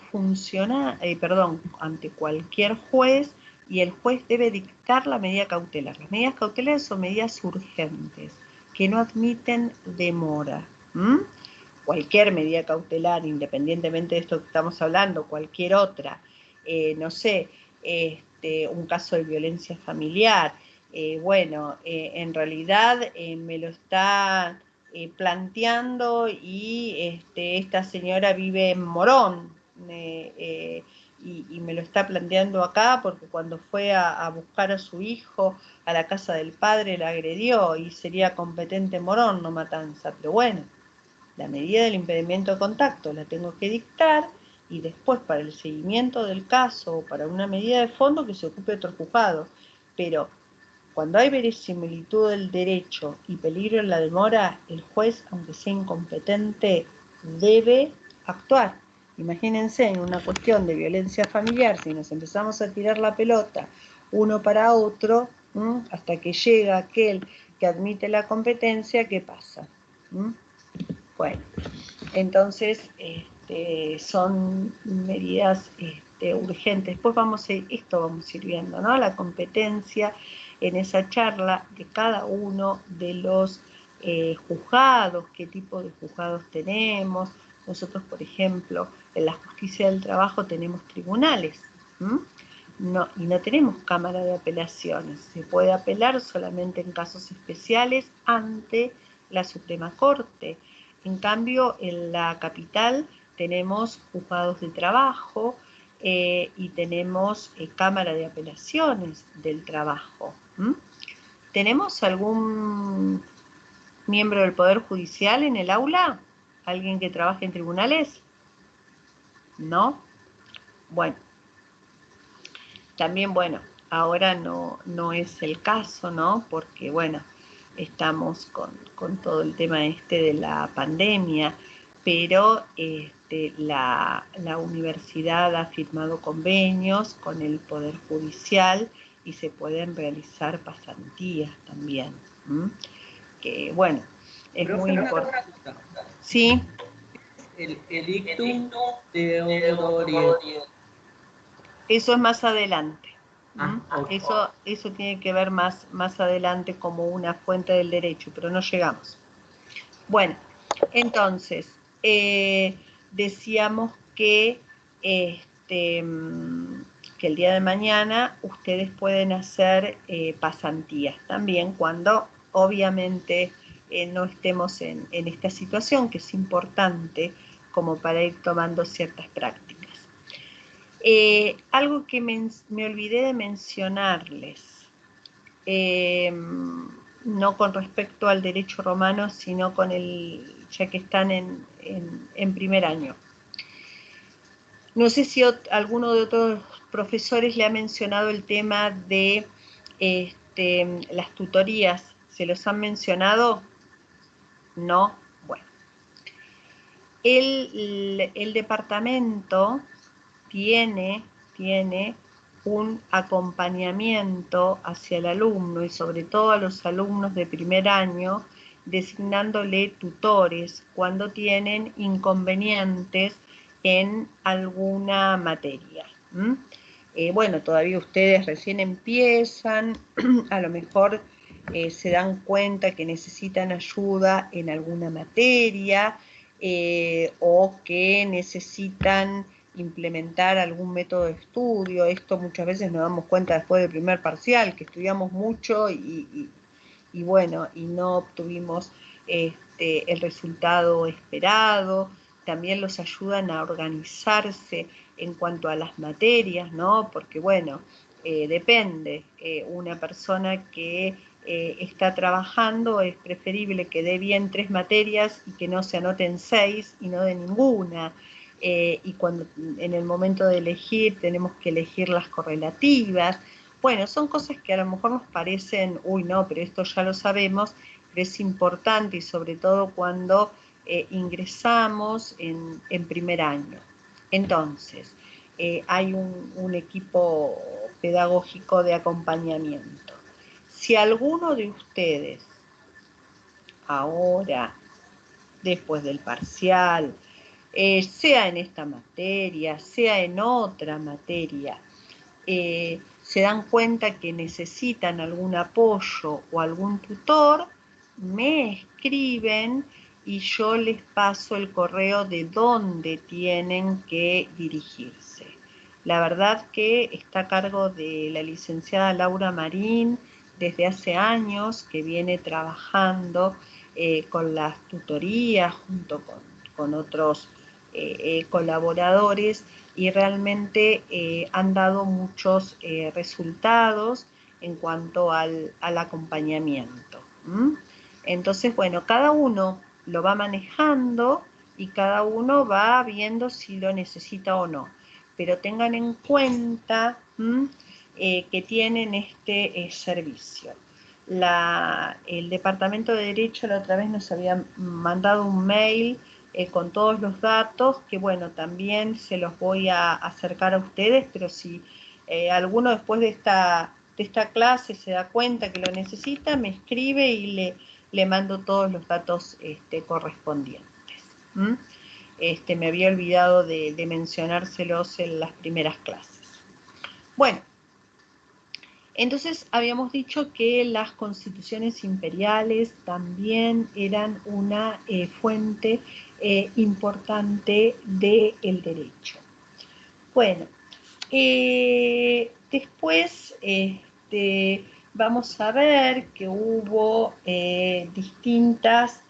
ante cualquier juez, y el juez debe dictar la medida cautelar. Las medidas cautelares son medidas urgentes que no admiten demora. Cualquier medida cautelar, independientemente de esto que estamos hablando, cualquier otra, no sé, un caso de violencia familiar, en realidad me lo está planteando y esta señora vive en Morón y me lo está planteando acá porque cuando fue a buscar a su hijo a la casa del padre la agredió y sería competente Morón, no Matanza. Pero bueno, la medida del impedimento de contacto la tengo que dictar y después para el seguimiento del caso o para una medida de fondo que se ocupe otro juzgado. Pero cuando hay verisimilitud del derecho y peligro en la demora, el juez, aunque sea incompetente, debe actuar. Imagínense en una cuestión de violencia familiar, si nos empezamos a tirar la pelota uno para otro, hasta que llega aquel que admite la competencia, ¿qué pasa? Bueno, entonces son medidas urgentes. Después vamos a ir viendo, ¿no? La competencia en esa charla de cada uno de los juzgados, qué tipo de juzgados tenemos. Nosotros, por ejemplo, en la justicia del trabajo tenemos tribunales, y no tenemos cámara de apelaciones. Se puede apelar solamente en casos especiales ante la Suprema Corte. En cambio, en la capital tenemos juzgados de trabajo y tenemos cámara de apelaciones del trabajo. ¿Tenemos algún miembro del Poder Judicial en el aula? ¿Alguien que trabaje en tribunales? ¿No? Bueno, también, ahora no es el caso, ¿no? Porque, estamos con todo el tema de la pandemia, pero la universidad ha firmado convenios con el Poder Judicial y se pueden realizar pasantías también. Que, es muy importante. Sí. El ictum Teodorie. Eso es más adelante. Okay. Eso tiene que ver más adelante como una fuente del derecho, pero no llegamos. Bueno, entonces, decíamos que el día de mañana ustedes pueden hacer pasantías también cuando obviamente no estemos en esta situación, que es importante como para ir tomando ciertas prácticas. Algo que me olvidé de mencionarles, no con respecto al derecho romano, sino ya que están en primer año. No sé si alguno de otros profesores le ha mencionado el tema de las tutorías. ¿Se los han mencionado? No. Bueno. El departamento tiene un acompañamiento hacia el alumno y sobre todo a los alumnos de primer año, designándole tutores cuando tienen inconvenientes en alguna materia. Todavía ustedes recién empiezan, a lo mejor se dan cuenta que necesitan ayuda en alguna materia o que necesitan implementar algún método de estudio. Esto muchas veces nos damos cuenta después del primer parcial, que estudiamos mucho y bueno, y no obtuvimos el resultado esperado. También los ayudan a organizarse en cuanto a las materias, ¿no? Porque bueno, depende, una persona que está trabajando es preferible que dé bien 3 materias y que no se anoten 6 y no de ninguna. Y cuando en el momento de elegir tenemos que elegir las correlativas. Bueno, son cosas que a lo mejor nos parecen, uy, no, pero esto ya lo sabemos, pero es importante y sobre todo cuando ingresamos en primer año. Entonces, hay un equipo pedagógico de acompañamiento. Si alguno de ustedes ahora, después del parcial, sea en esta materia, sea en otra materia, se dan cuenta que necesitan algún apoyo o algún tutor, me escriben y yo les paso el correo de dónde tienen que dirigirse. La verdad que está a cargo de la licenciada Laura Marín desde hace años, que viene trabajando con las tutorías junto con otros colaboradores y realmente han dado muchos resultados en cuanto al acompañamiento. Entonces, bueno, cada uno lo va manejando y cada uno va viendo si lo necesita o no. Pero tengan en cuenta que tienen este servicio. El Departamento de Derecho la otra vez nos había mandado un mail con todos los datos, que bueno, también se los voy a acercar a ustedes, pero si alguno después de esta clase se da cuenta que lo necesita, me escribe y le mando todos los datos correspondientes. Me había olvidado de mencionárselos en las primeras clases. Bueno, entonces habíamos dicho que las constituciones imperiales también eran una fuente importante del derecho. Bueno, después vamos a ver que hubo distintas,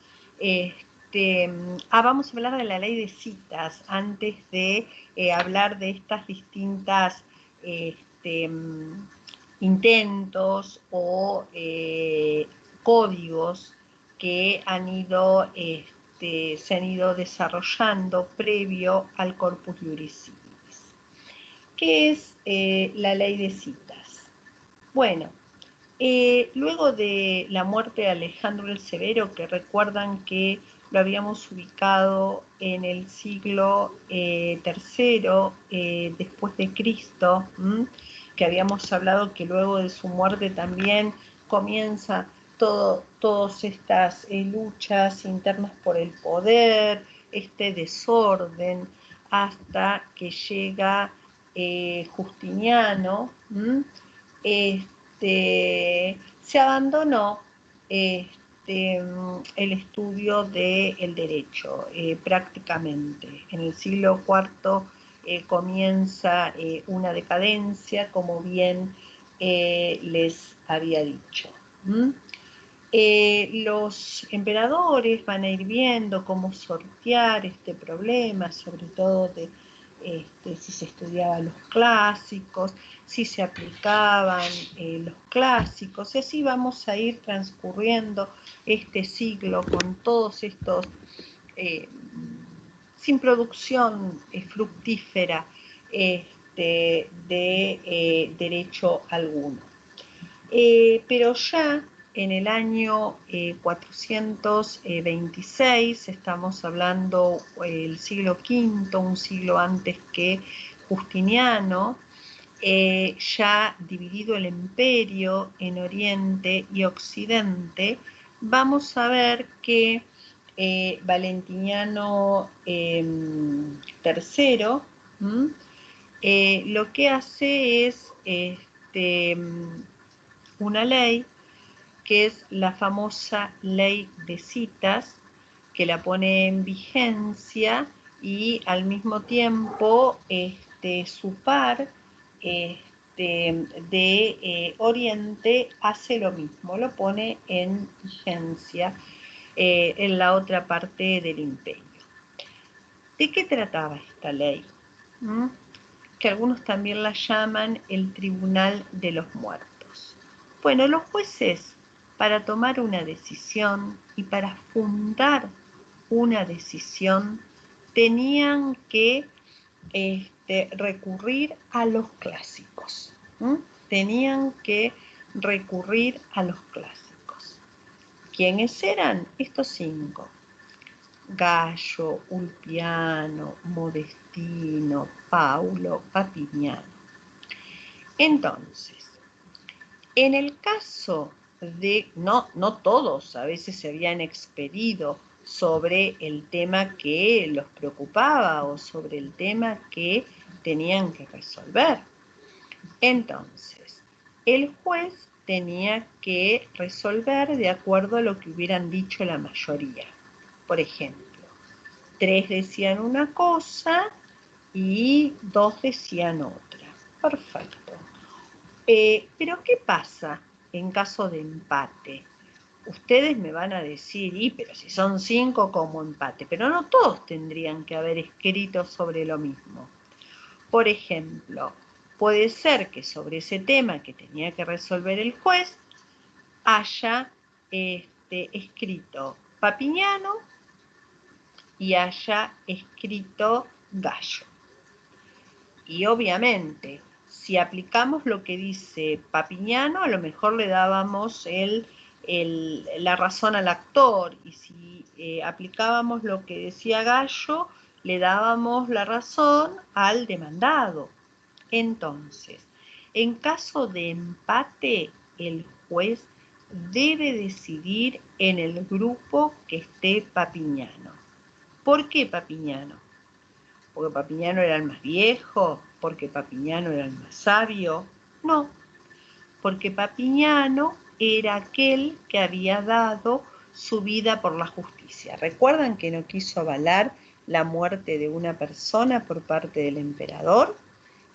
vamos a hablar de la ley de citas antes de hablar de estas distintas intentos o códigos que se han ido desarrollando previo al Corpus Juris Civilis. ¿Qué es la ley de citas? Bueno, luego de la muerte de Alejandro el Severo, que recuerdan que lo habíamos ubicado en el siglo III después de Cristo, que habíamos hablado que luego de su muerte también comienza todas estas luchas internas por el poder, este desorden, hasta que llega Justiniano. Se abandonó el estudio del derecho prácticamente. En el siglo IV comienza una decadencia, como bien les había dicho. Los emperadores van a ir viendo cómo sortear este problema, sobre todo de si se estudiaban los clásicos, si se aplicaban los clásicos, y así vamos a ir transcurriendo este siglo con todos estos, sin producción fructífera de derecho alguno. Pero ya en el año 426, estamos hablando el siglo V, un siglo antes que Justiniano, ya dividido el imperio en Oriente y Occidente, vamos a ver que Valentiniano III lo que hace es una ley que es la famosa ley de citas, que la pone en vigencia y al mismo tiempo su par de Oriente hace lo mismo, lo pone en vigencia en la otra parte del imperio. ¿De qué trataba esta ley? Que algunos también la llaman el Tribunal de los Muertos. Bueno, los jueces, para tomar una decisión y para fundar una decisión, tenían que recurrir a los clásicos. Tenían que recurrir a los clásicos. ¿Quiénes eran? Estos 5. Gallo, Ulpiano, Modestino, Paulo, Papiniano. Entonces, en el caso de, no todos a veces se habían expedido sobre el tema que los preocupaba o sobre el tema que tenían que resolver. Entonces, el juez tenía que resolver de acuerdo a lo que hubieran dicho la mayoría. Por ejemplo, 3 decían una cosa y 2 decían otra. Perfecto. Pero ¿qué pasa en caso de empate? Ustedes me van a decir, pero si son 5, ¿cómo empate? Pero no todos tendrían que haber escrito sobre lo mismo. Por ejemplo, puede ser que sobre ese tema que tenía que resolver el juez haya escrito Papiniano y haya escrito Gallo. Y obviamente, si aplicamos lo que dice Papiniano, a lo mejor le dábamos la razón al actor, y si aplicábamos lo que decía Gallo, le dábamos la razón al demandado. Entonces, en caso de empate, el juez debe decidir en el grupo que esté Papiniano. ¿Por qué Papiniano? ¿Porque Papiniano era el más viejo? ¿Porque Papiniano era el más sabio? No, porque Papiniano era aquel que había dado su vida por la justicia. ¿Recuerdan que no quiso avalar la muerte de una persona por parte del emperador?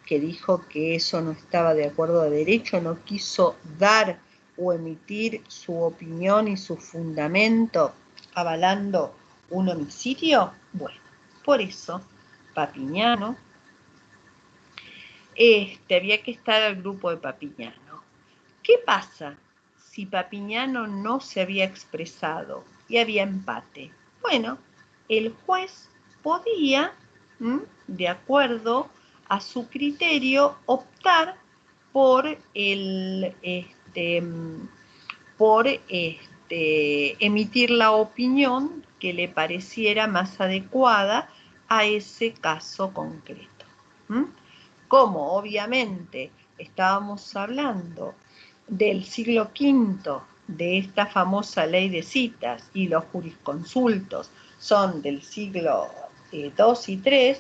Que dijo que eso no estaba de acuerdo a derecho, no quiso dar o emitir su opinión y su fundamento avalando un homicidio. Bueno, por eso Papiniano, había que estar al grupo de Papiniano. ¿Qué pasa si Papiniano no se había expresado y había empate? Bueno, el juez podía, de acuerdo a su criterio, optar por emitir la opinión que le pareciera más adecuada a ese caso concreto. Como obviamente estábamos hablando del siglo V, de esta famosa ley de citas, y los jurisconsultos son del siglo II y III,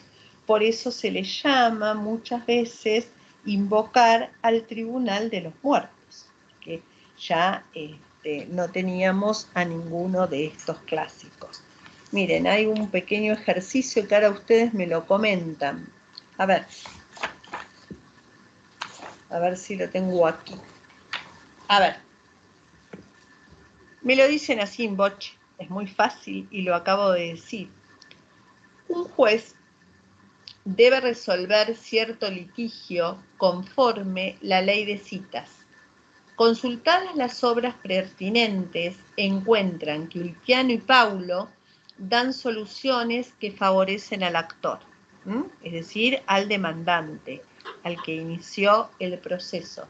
por eso se le llama muchas veces invocar al Tribunal de los Muertos, que ya no teníamos a ninguno de estos clásicos. Miren, hay un pequeño ejercicio que ahora ustedes me lo comentan. A ver si lo tengo aquí. A ver, me lo dicen así en boche, es muy fácil y lo acabo de decir. Un juez debe resolver cierto litigio conforme la ley de citas. Consultadas las obras pertinentes, encuentran que Ulpiano y Paulo dan soluciones que favorecen al actor, es decir, al demandante, al que inició el proceso,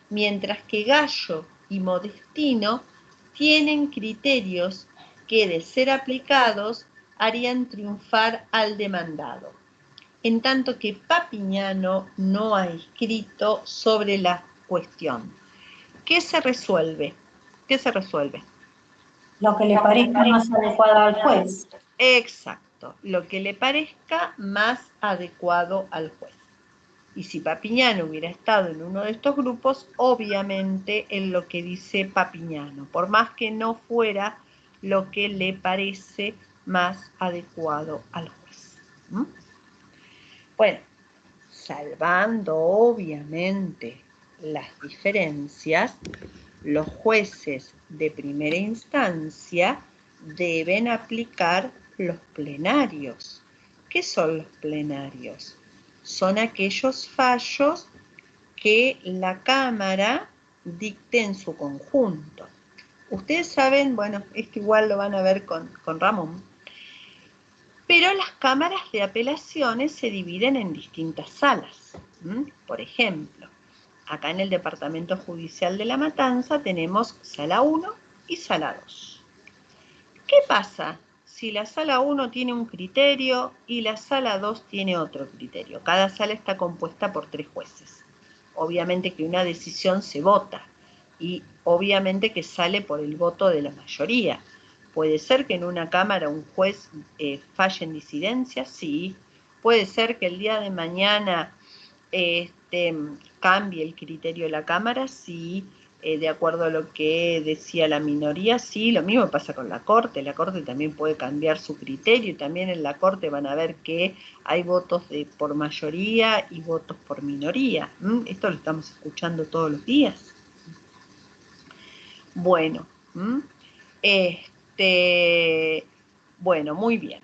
mientras que Gallo y Modestino tienen criterios que, de ser aplicados, harían triunfar al demandado, en tanto que Papiniano no ha escrito sobre la cuestión. ¿Qué se resuelve? ¿Qué se resuelve? Lo que le parezca más adecuado al juez. Exacto, lo que le parezca más adecuado al juez. Y si Papiñano hubiera estado en uno de estos grupos, obviamente es lo que dice Papiñano, por más que no fuera lo que le parece más adecuado al juez. ¿Mm? Bueno, salvando obviamente las diferencias, los jueces de primera instancia deben aplicar los plenarios. ¿Qué son los plenarios? Son aquellos fallos que la Cámara dicte en su conjunto. Ustedes saben, bueno, esto igual lo van a ver con Ramón, pero las cámaras de apelaciones se dividen en distintas salas. Por ejemplo, acá en el Departamento Judicial de La Matanza tenemos sala 1 y sala 2. ¿Qué pasa si la sala 1 tiene un criterio y la sala 2 tiene otro criterio? Cada sala está compuesta por 3 jueces. Obviamente que una decisión se vota y obviamente que sale por el voto de la mayoría. ¿Puede ser que en una cámara un juez falle en disidencia? Sí. ¿Puede ser que el día de mañana cambie el criterio de la Cámara? Sí. De acuerdo a lo que decía la minoría, sí. Lo mismo pasa con la Corte también puede cambiar su criterio, y también en la Corte van a ver que hay votos por mayoría y votos por minoría. Esto lo estamos escuchando todos los días. Bueno, bueno, muy bien.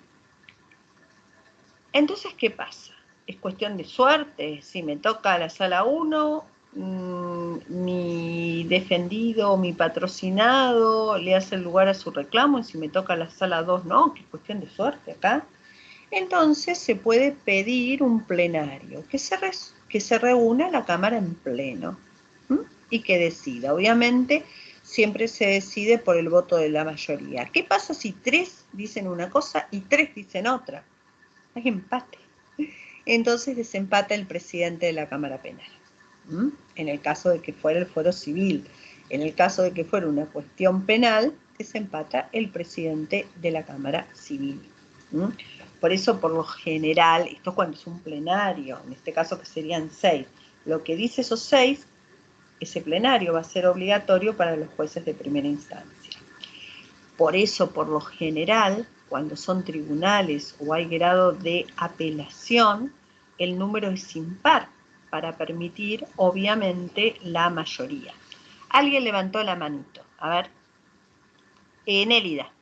Entonces, ¿qué pasa? Es cuestión de suerte. Si me toca la sala 1, mi defendido, mi patrocinado le hace lugar a su reclamo, y si me toca la sala 2, no, que es cuestión de suerte acá. Entonces se puede pedir un plenario, que se reúna la Cámara en pleno y que decida. Obviamente siempre se decide por el voto de la mayoría. ¿Qué pasa si 3 dicen una cosa y 3 dicen otra? Hay empate. Entonces desempata el presidente de la Cámara Penal. En el caso de que fuera el fuero civil. En el caso de que fuera una cuestión penal, desempata el presidente de la Cámara Civil. Por eso, por lo general, esto cuando es un plenario, en este caso que serían 6, lo que dice esos 6, ese plenario va a ser obligatorio para los jueces de primera instancia. Por eso, por lo general, cuando son tribunales o hay grado de apelación, el número es impar para permitir, obviamente, la mayoría. Alguien levantó la manito. A ver. Nélida.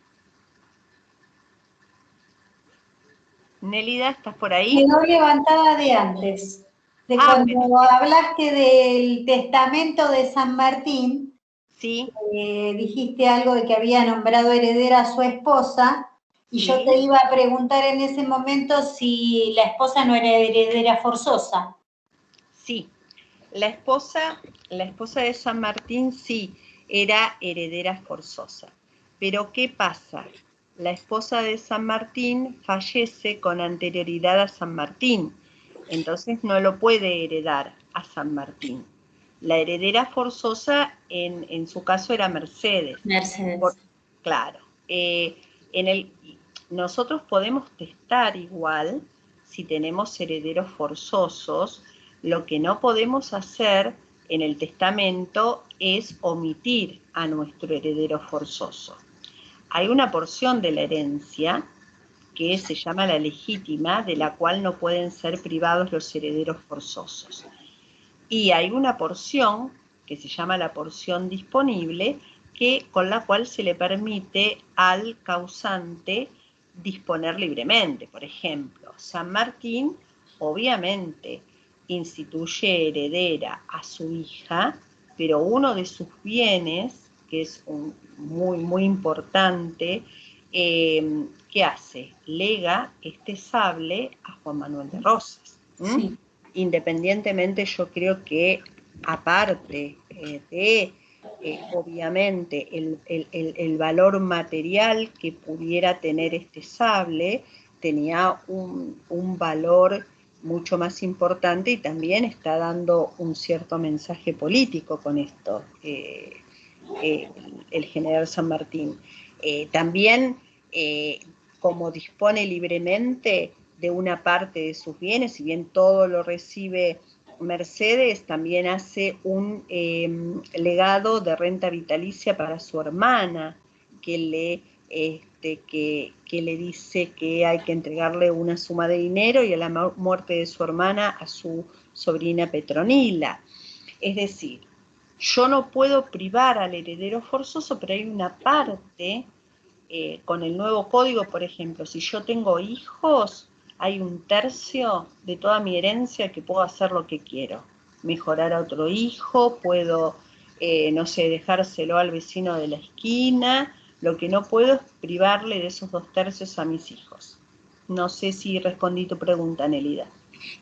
Nélida, ¿estás por ahí? Quedó levantada de antes. De cuando hablaste del testamento de San Martín, sí. Dijiste algo de que había nombrado heredera a su esposa, y sí. Yo te iba a preguntar en ese momento si la esposa no era heredera forzosa. Sí, la esposa de San Martín sí era heredera forzosa. Pero ¿qué pasa? La esposa de San Martín fallece con anterioridad a San Martín, entonces no lo puede heredar a San Martín. La heredera forzosa en su caso era Mercedes. Claro. Nosotros podemos testar igual si tenemos herederos forzosos. Lo que no podemos hacer en el testamento es omitir a nuestro heredero forzoso. Hay una porción de la herencia que se llama la legítima, de la cual no pueden ser privados los herederos forzosos. Y hay una porción que se llama la porción disponible, con la cual se le permite al causante disponer libremente. Por ejemplo, San Martín obviamente instituye heredera a su hija, pero uno de sus bienes, que es muy, muy importante, ¿qué hace? Lega este sable a Juan Manuel de Rosas. Sí. Independientemente, yo creo que aparte de obviamente el valor material que pudiera tener este sable, tenía un valor mucho más importante, y también está dando un cierto mensaje político con esto, el general San Martín. También, como dispone libremente de una parte de sus bienes, si bien todo lo recibe Mercedes también hace un legado de renta vitalicia para su hermana, que le dice que hay que entregarle una suma de dinero y a la muerte de su hermana a su sobrina Petronila. Es decir, yo no puedo privar al heredero forzoso, pero hay una parte, con el nuevo código, por ejemplo, si yo tengo hijos, hay 1/3 de toda mi herencia que puedo hacer lo que quiero. Mejorar a otro hijo, puedo, no sé, dejárselo al vecino de la esquina. Lo que no puedo es privarle de esos 2/3 a mis hijos. No sé si respondí tu pregunta, Nelida.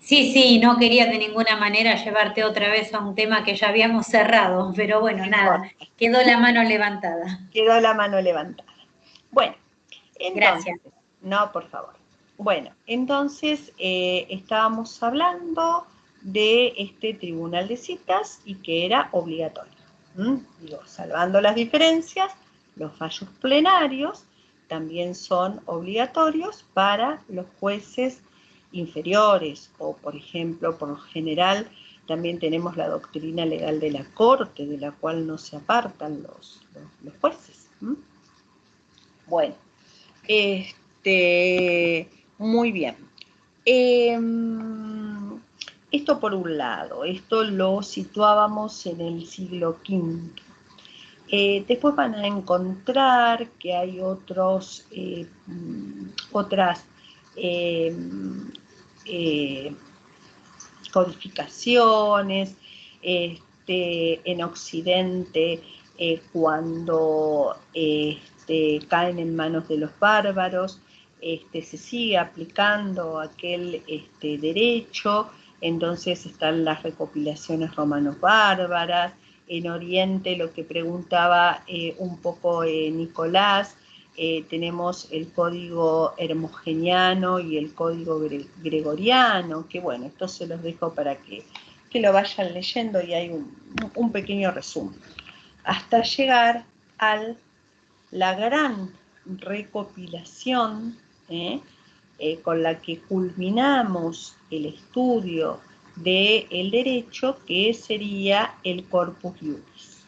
Sí, no quería de ninguna manera llevarte otra vez a un tema que ya habíamos cerrado, pero bueno, nada, quedó la mano levantada. Quedó la mano levantada. Bueno, entonces, gracias. No, por favor. Bueno, entonces estábamos hablando de este tribunal de citas y que era obligatorio. Digo, salvando las diferencias, los fallos plenarios también son obligatorios para los jueces inferiores o, por ejemplo, por lo general, también tenemos la doctrina legal de la Corte, de la cual no se apartan los jueces. Bueno, muy bien. Esto por un lado, esto lo situábamos en el siglo V. Después van a encontrar que hay otras codificaciones en Occidente cuando caen en manos de los bárbaros, se sigue aplicando aquel derecho. Entonces están las recopilaciones romanos bárbaras. En Oriente, lo que preguntaba un poco Nicolás, tenemos el código hermogeniano y el código gregoriano, que bueno, esto se los dejo para que lo vayan leyendo y hay un pequeño resumen. Hasta llegar a la gran recopilación con la que culminamos el estudio del derecho, que sería el Corpus Juris.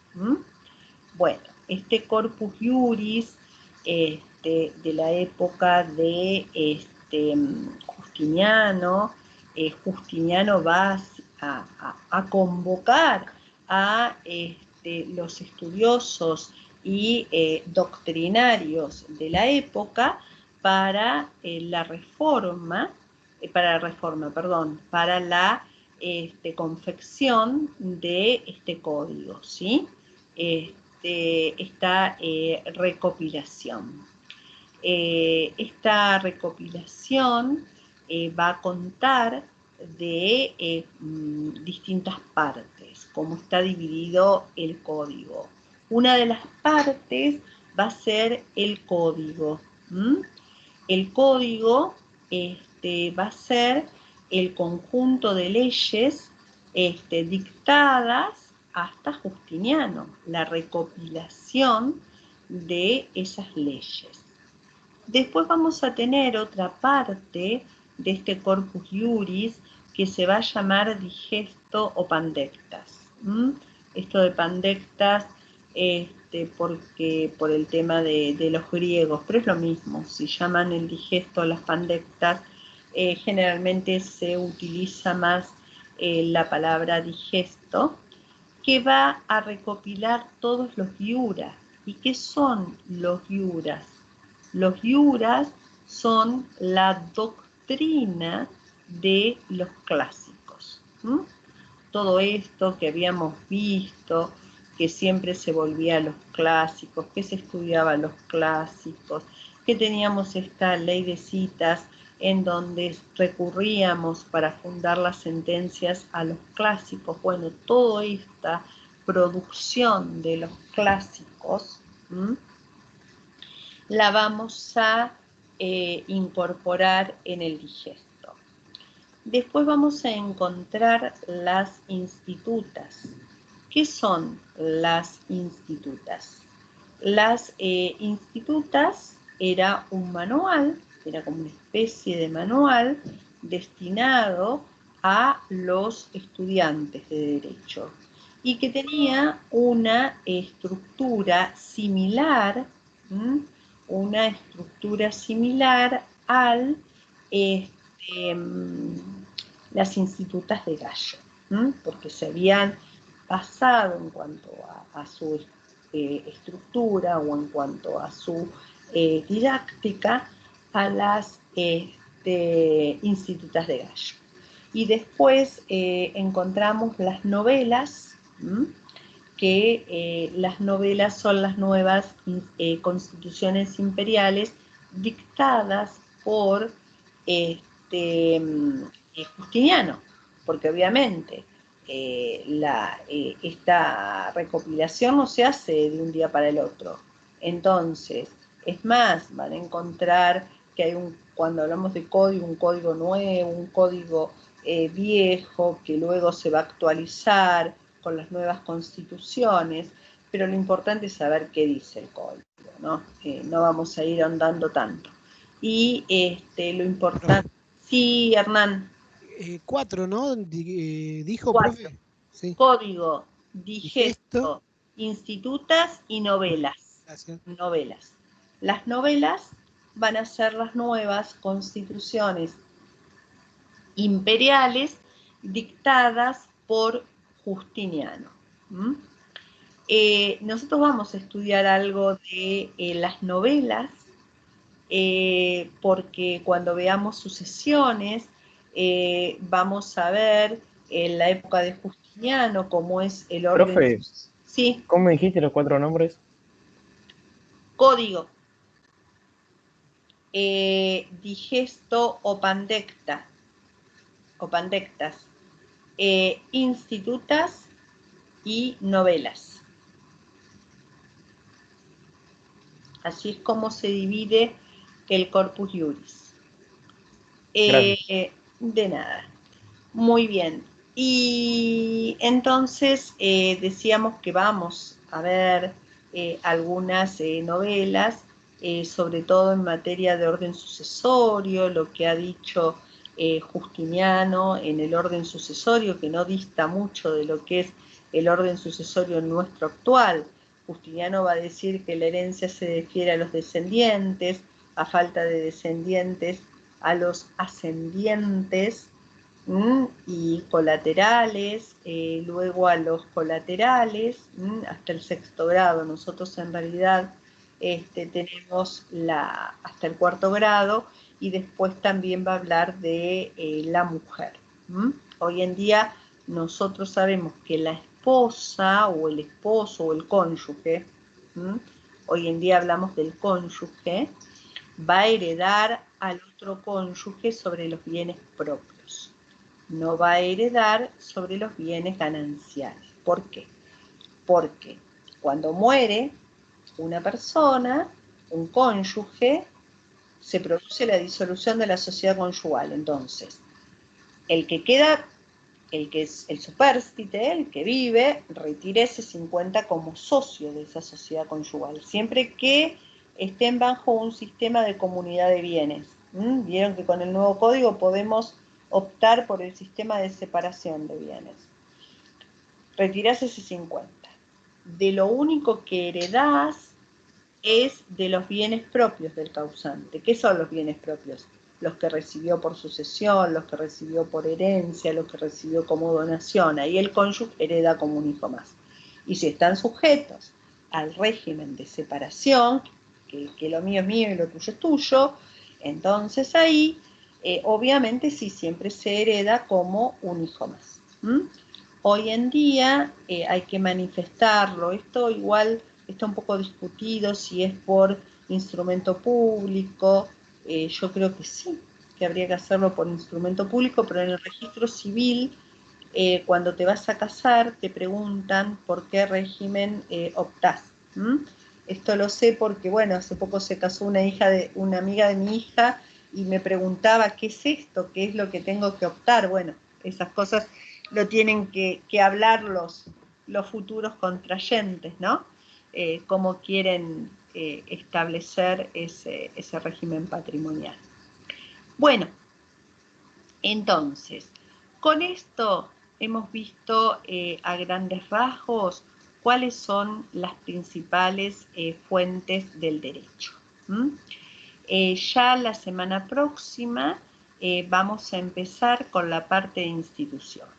Bueno, este Corpus Juris de la época de Justiniano, Justiniano va a convocar a los estudiosos y doctrinarios de la época para la confección de este código, ¿sí? Esta recopilación. Esta recopilación va a contar de distintas partes, cómo está dividido el código. Una de las partes va a ser el código. El código va a ser el conjunto de leyes dictadas hasta Justiniano, la recopilación de esas leyes. Después vamos a tener otra parte de este Corpus Juris que se va a llamar digesto o pandectas. Esto de pandectas porque por el tema de los griegos, pero es lo mismo, si llaman el digesto las pandectas, generalmente se utiliza más la palabra digesto, que va a recopilar todos los iuras. ¿Y qué son los iuras? Los iuras son la doctrina de los clásicos. Todo esto que habíamos visto, que siempre se volvía a los clásicos, que se estudiaba los clásicos, que teníamos esta ley de citas en donde recurríamos para fundar las sentencias a los clásicos. Bueno, toda esta producción de los clásicos la vamos a incorporar en el digesto. Después vamos a encontrar las institutas. ¿Qué son las institutas? Las institutas era un manual, era como una especie de manual destinado a los estudiantes de Derecho y que tenía una estructura similar, al las institutas de Gallo, porque se habían basado en cuanto a su estructura o en cuanto a su didáctica a las institutas de Gallo. Y después encontramos las novelas, que las novelas son las nuevas constituciones imperiales dictadas por Justiniano, porque obviamente esta recopilación no se hace de un día para el otro. Entonces, es más, van a encontrar que hay cuando hablamos de código, un código nuevo, un código viejo, que luego se va a actualizar con las nuevas constituciones, pero lo importante es saber qué dice el código, ¿no? No vamos a ir ahondando tanto. Y lo importante... Sí, Hernán. 4, ¿no? Dijo, 4. profe. Sí. Código, digesto, institutas y novelas. Gracias. Novelas. Las novelas van a ser las nuevas constituciones imperiales dictadas por Justiniano. Nosotros vamos a estudiar algo de las novelas, porque cuando veamos sucesiones, vamos a ver en la época de Justiniano cómo es el orden. Profe, sí. ¿Cómo dijiste los 4 nombres? Código, digesto o pandectas, institutas y novelas. Así es como se divide el corpus iuris. De nada. Muy bien. Y entonces decíamos que vamos a ver algunas novelas, sobre todo en materia de orden sucesorio, lo que ha dicho Justiniano en el orden sucesorio, que no dista mucho de lo que es el orden sucesorio nuestro actual. Justiniano va a decir que la herencia se refiere a los descendientes, a falta de descendientes, a los ascendientes, y colaterales, luego a los colaterales, hasta el 6º grado. Nosotros en realidad tenemos hasta el 4º grado, y después también va a hablar de la mujer. Hoy en día nosotros sabemos que la esposa o el esposo o el cónyuge, hoy en día hablamos del cónyuge, va a heredar al otro cónyuge sobre los bienes propios. No va a heredar sobre los bienes gananciales. ¿Por qué? Porque cuando muere una persona, un cónyuge, se produce la disolución de la sociedad conyugal. Entonces, el que es el supérstite, el que vive, retire ese 50 como socio de esa sociedad conyugal, siempre que estén bajo un sistema de comunidad de bienes. Vieron que con el nuevo código podemos optar por el sistema de separación de bienes. Retirás ese 50. De lo único que heredás es de los bienes propios del causante. ¿Qué son los bienes propios? Los que recibió por sucesión, los que recibió por herencia, los que recibió como donación. Ahí el cónyuge hereda como un hijo más. Y si están sujetos al régimen de separación, que lo mío es mío y lo tuyo es tuyo, entonces ahí obviamente sí siempre se hereda como un hijo más. Hoy en día hay que manifestarlo. Esto igual está un poco discutido si es por instrumento público. Yo creo que sí, que habría que hacerlo por instrumento público, pero en el registro civil, cuando te vas a casar, te preguntan por qué régimen optás. Esto lo sé porque, bueno, hace poco se casó una amiga de mi hija y me preguntaba qué es esto, qué es lo que tengo que optar. Bueno, esas cosas lo tienen que hablar los futuros contrayentes, ¿no? Cómo quieren establecer ese régimen patrimonial. Bueno, entonces, Con esto hemos visto a grandes rasgos cuáles son las principales fuentes del derecho. Ya la semana próxima vamos a empezar con la parte de instituciones.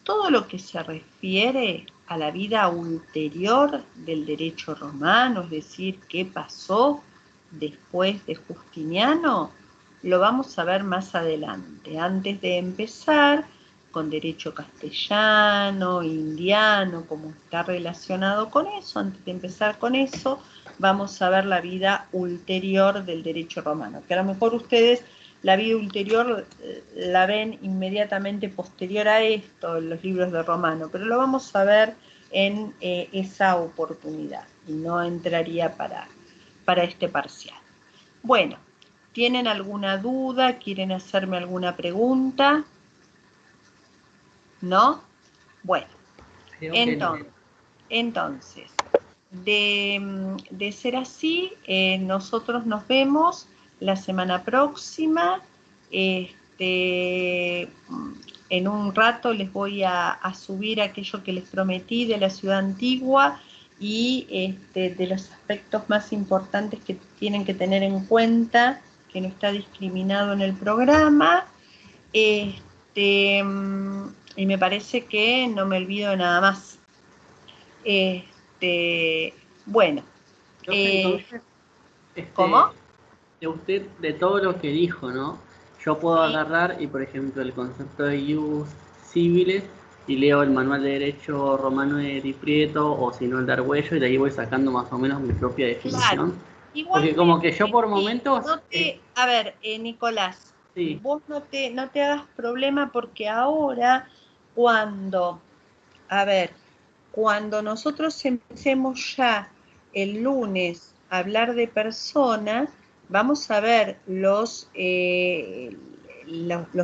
Todo lo que se refiere a la vida ulterior del derecho romano, es decir, qué pasó después de Justiniano, lo vamos a ver más adelante. Antes de empezar con derecho castellano, indiano, cómo está relacionado con eso, antes de empezar con eso, vamos a ver la vida ulterior del derecho romano, que a lo mejor ustedes la vida ulterior la ven inmediatamente posterior a esto en los libros de Romano, pero lo vamos a ver en esa oportunidad y no entraría para este parcial. Bueno, ¿tienen alguna duda? ¿Quieren hacerme alguna pregunta? ¿No? Bueno, entonces de ser así, nosotros nos vemos la semana próxima. En un rato les voy a subir aquello que les prometí de la ciudad antigua y de los aspectos más importantes que tienen que tener en cuenta, que no está discriminado en el programa. Y me parece que no me olvido de nada más. Bueno. Entonces, ¿Cómo? De usted, de todo lo que dijo, ¿no? Yo puedo agarrar y, por ejemplo, el concepto de ius civiles y leo el manual de derecho romano de Di Prieto o si no el de Argüello y de ahí voy sacando más o menos mi propia definición. Claro. Porque como que yo por momentos... a ver, Nicolás, sí. Vos no te hagas problema porque ahora cuando nosotros empecemos ya el lunes a hablar de personas, vamos a ver los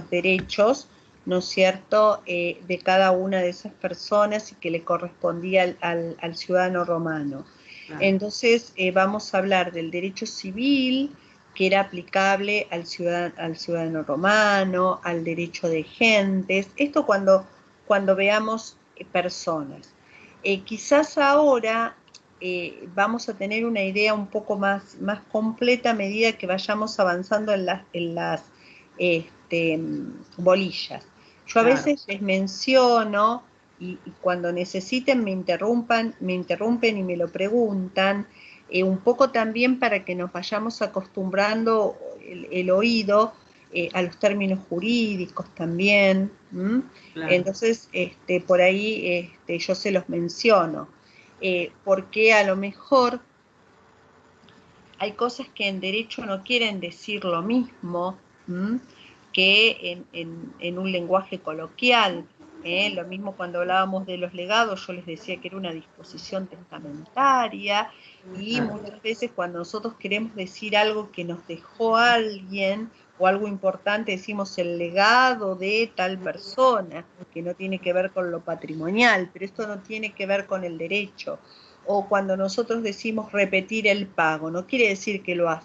derechos, ¿no es cierto?, de cada una de esas personas y que le correspondía al ciudadano romano. Claro. Entonces vamos a hablar del derecho civil, que era aplicable al ciudadano romano, al derecho de gentes, esto cuando veamos personas. Quizás ahora vamos a tener una idea un poco más completa a medida que vayamos avanzando en las bolillas. Yo a veces les menciono y cuando necesiten me interrumpen y me lo preguntan, un poco también para que nos vayamos acostumbrando el oído a los términos jurídicos también. Claro. Entonces, por ahí yo se los menciono, porque a lo mejor hay cosas que en derecho no quieren decir lo mismo que en un lenguaje coloquial. Lo mismo cuando hablábamos de los legados, yo les decía que era una disposición testamentaria, y muchas veces cuando nosotros queremos decir algo que nos dejó alguien o algo importante, decimos el legado de tal persona, que no tiene que ver con lo patrimonial, pero esto no tiene que ver con el derecho. O cuando nosotros decimos repetir el pago, no quiere decir que lo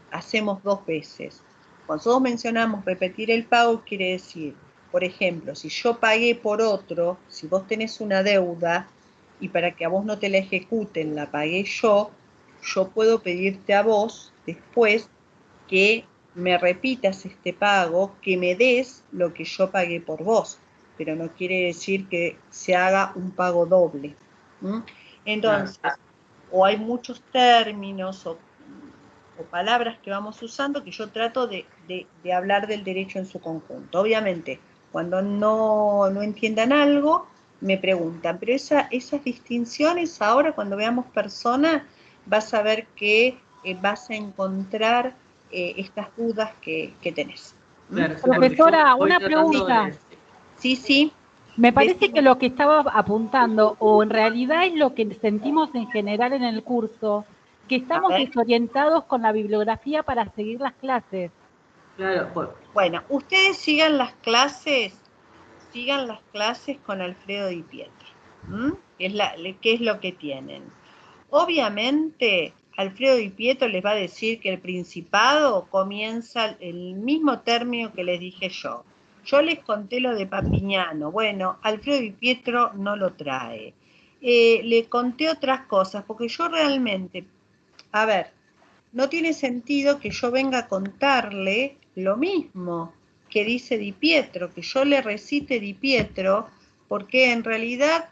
hacemos dos veces. Cuando nosotros mencionamos repetir el pago, quiere decir, por ejemplo, si yo pagué por otro, si vos tenés una deuda y para que a vos no te la ejecuten la pagué yo puedo pedirte a vos después que me repitas este pago, que me des lo que yo pagué por vos, pero no quiere decir que se haga un pago doble. Entonces, o hay muchos términos o palabras que vamos usando que yo trato de hablar del derecho en su conjunto. Obviamente, cuando no entiendan algo, me preguntan, pero esas distinciones ahora cuando veamos personas, vas a ver que vas a encontrar estas dudas que tenés. Claro, profesora, una pregunta. Sí. Me parece que lo que estaba apuntando, o en realidad es lo que sentimos en general en el curso, que estamos desorientados con la bibliografía para seguir las clases. Claro, bueno, ustedes sigan las clases con Alfredo Di Pietro. ¿Qué es lo que tienen? Obviamente, Alfredo Di Pietro les va a decir que el Principado comienza el mismo término que les dije yo. Yo les conté lo de Papiñano. Bueno, Alfredo Di Pietro no lo trae. Le conté otras cosas, porque yo realmente, a ver, no tiene sentido que yo venga a contarle lo mismo que dice Di Pietro, que yo le recite Di Pietro, porque en realidad,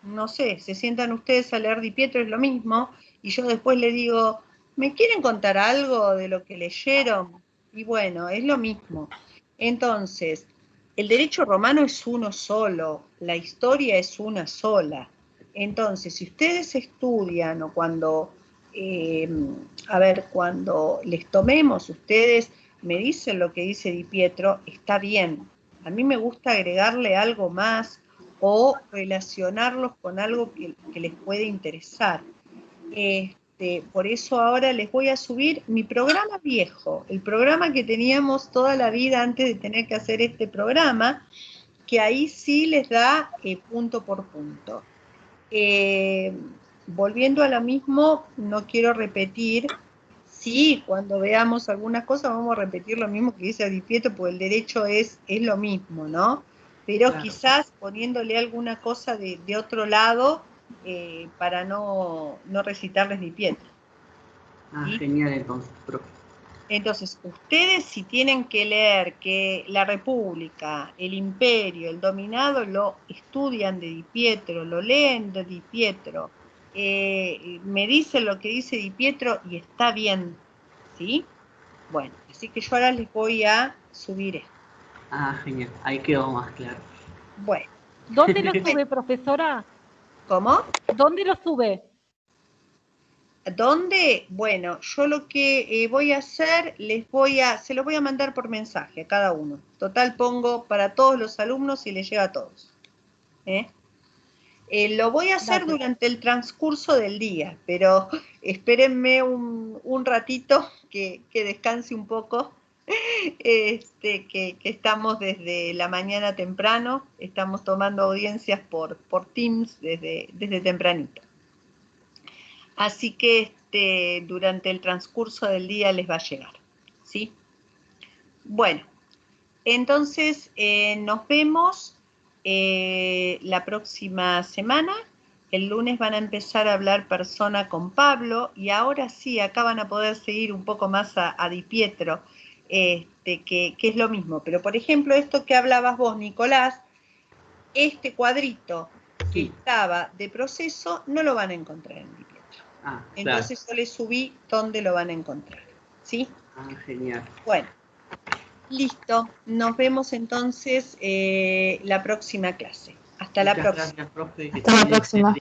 no sé, se sientan ustedes a leer Di Pietro, es lo mismo, y yo después le digo, ¿me quieren contar algo de lo que leyeron? Y bueno, es lo mismo. Entonces, el derecho romano es uno solo, la historia es una sola. Entonces, si ustedes estudian o cuando, cuando les tomemos, ustedes me dicen lo que dice Di Pietro, está bien. A mí me gusta agregarle algo más o relacionarlos con algo que les puede interesar. Por eso ahora les voy a subir mi programa viejo, el programa que teníamos toda la vida antes de tener que hacer este programa, que ahí sí les da punto por punto. Volviendo a lo mismo, no quiero repetir, sí, cuando veamos algunas cosas vamos a repetir lo mismo que dice Di Pietro, porque el derecho es lo mismo, ¿no? Pero claro, quizás poniéndole alguna cosa de otro lado, para no recitarles Di Pietro. ¿Sí? Genial entonces, profe. Entonces, ustedes si tienen que leer que la República, el Imperio, el Dominado, lo estudian de Di Pietro, lo leen de Di Pietro, me dicen lo que dice Di Pietro y está bien, ¿sí? Bueno, así que yo ahora les voy a subir esto. Genial, ahí quedó más claro. Bueno. ¿Dónde lo sube, profesora? ¿Cómo? ¿Dónde lo sube? ¿Dónde? Bueno, yo lo que voy a hacer, se lo voy a mandar por mensaje a cada uno. Total, pongo para todos los alumnos y les llega a todos. Lo voy a hacer durante el transcurso del día, pero espérenme un ratito que descanse un poco, que estamos desde la mañana temprano, estamos tomando audiencias por Teams desde tempranito. Así que durante el transcurso del día les va a llegar, ¿sí? Bueno, entonces nos vemos la próxima semana. El lunes van a empezar a hablar persona con Pablo y ahora sí, acá van a poder seguir un poco más a Di Pietro, que es lo mismo. Pero, por ejemplo, esto que hablabas vos, Nicolás, este cuadrito que estaba de proceso no lo van a encontrar en Di Pietro. Entonces yo les subí dónde lo van a encontrar, ¿sí? Genial. Bueno, listo. Nos vemos entonces la próxima clase. Hasta la próxima. Gracias, profe. Hasta la próxima.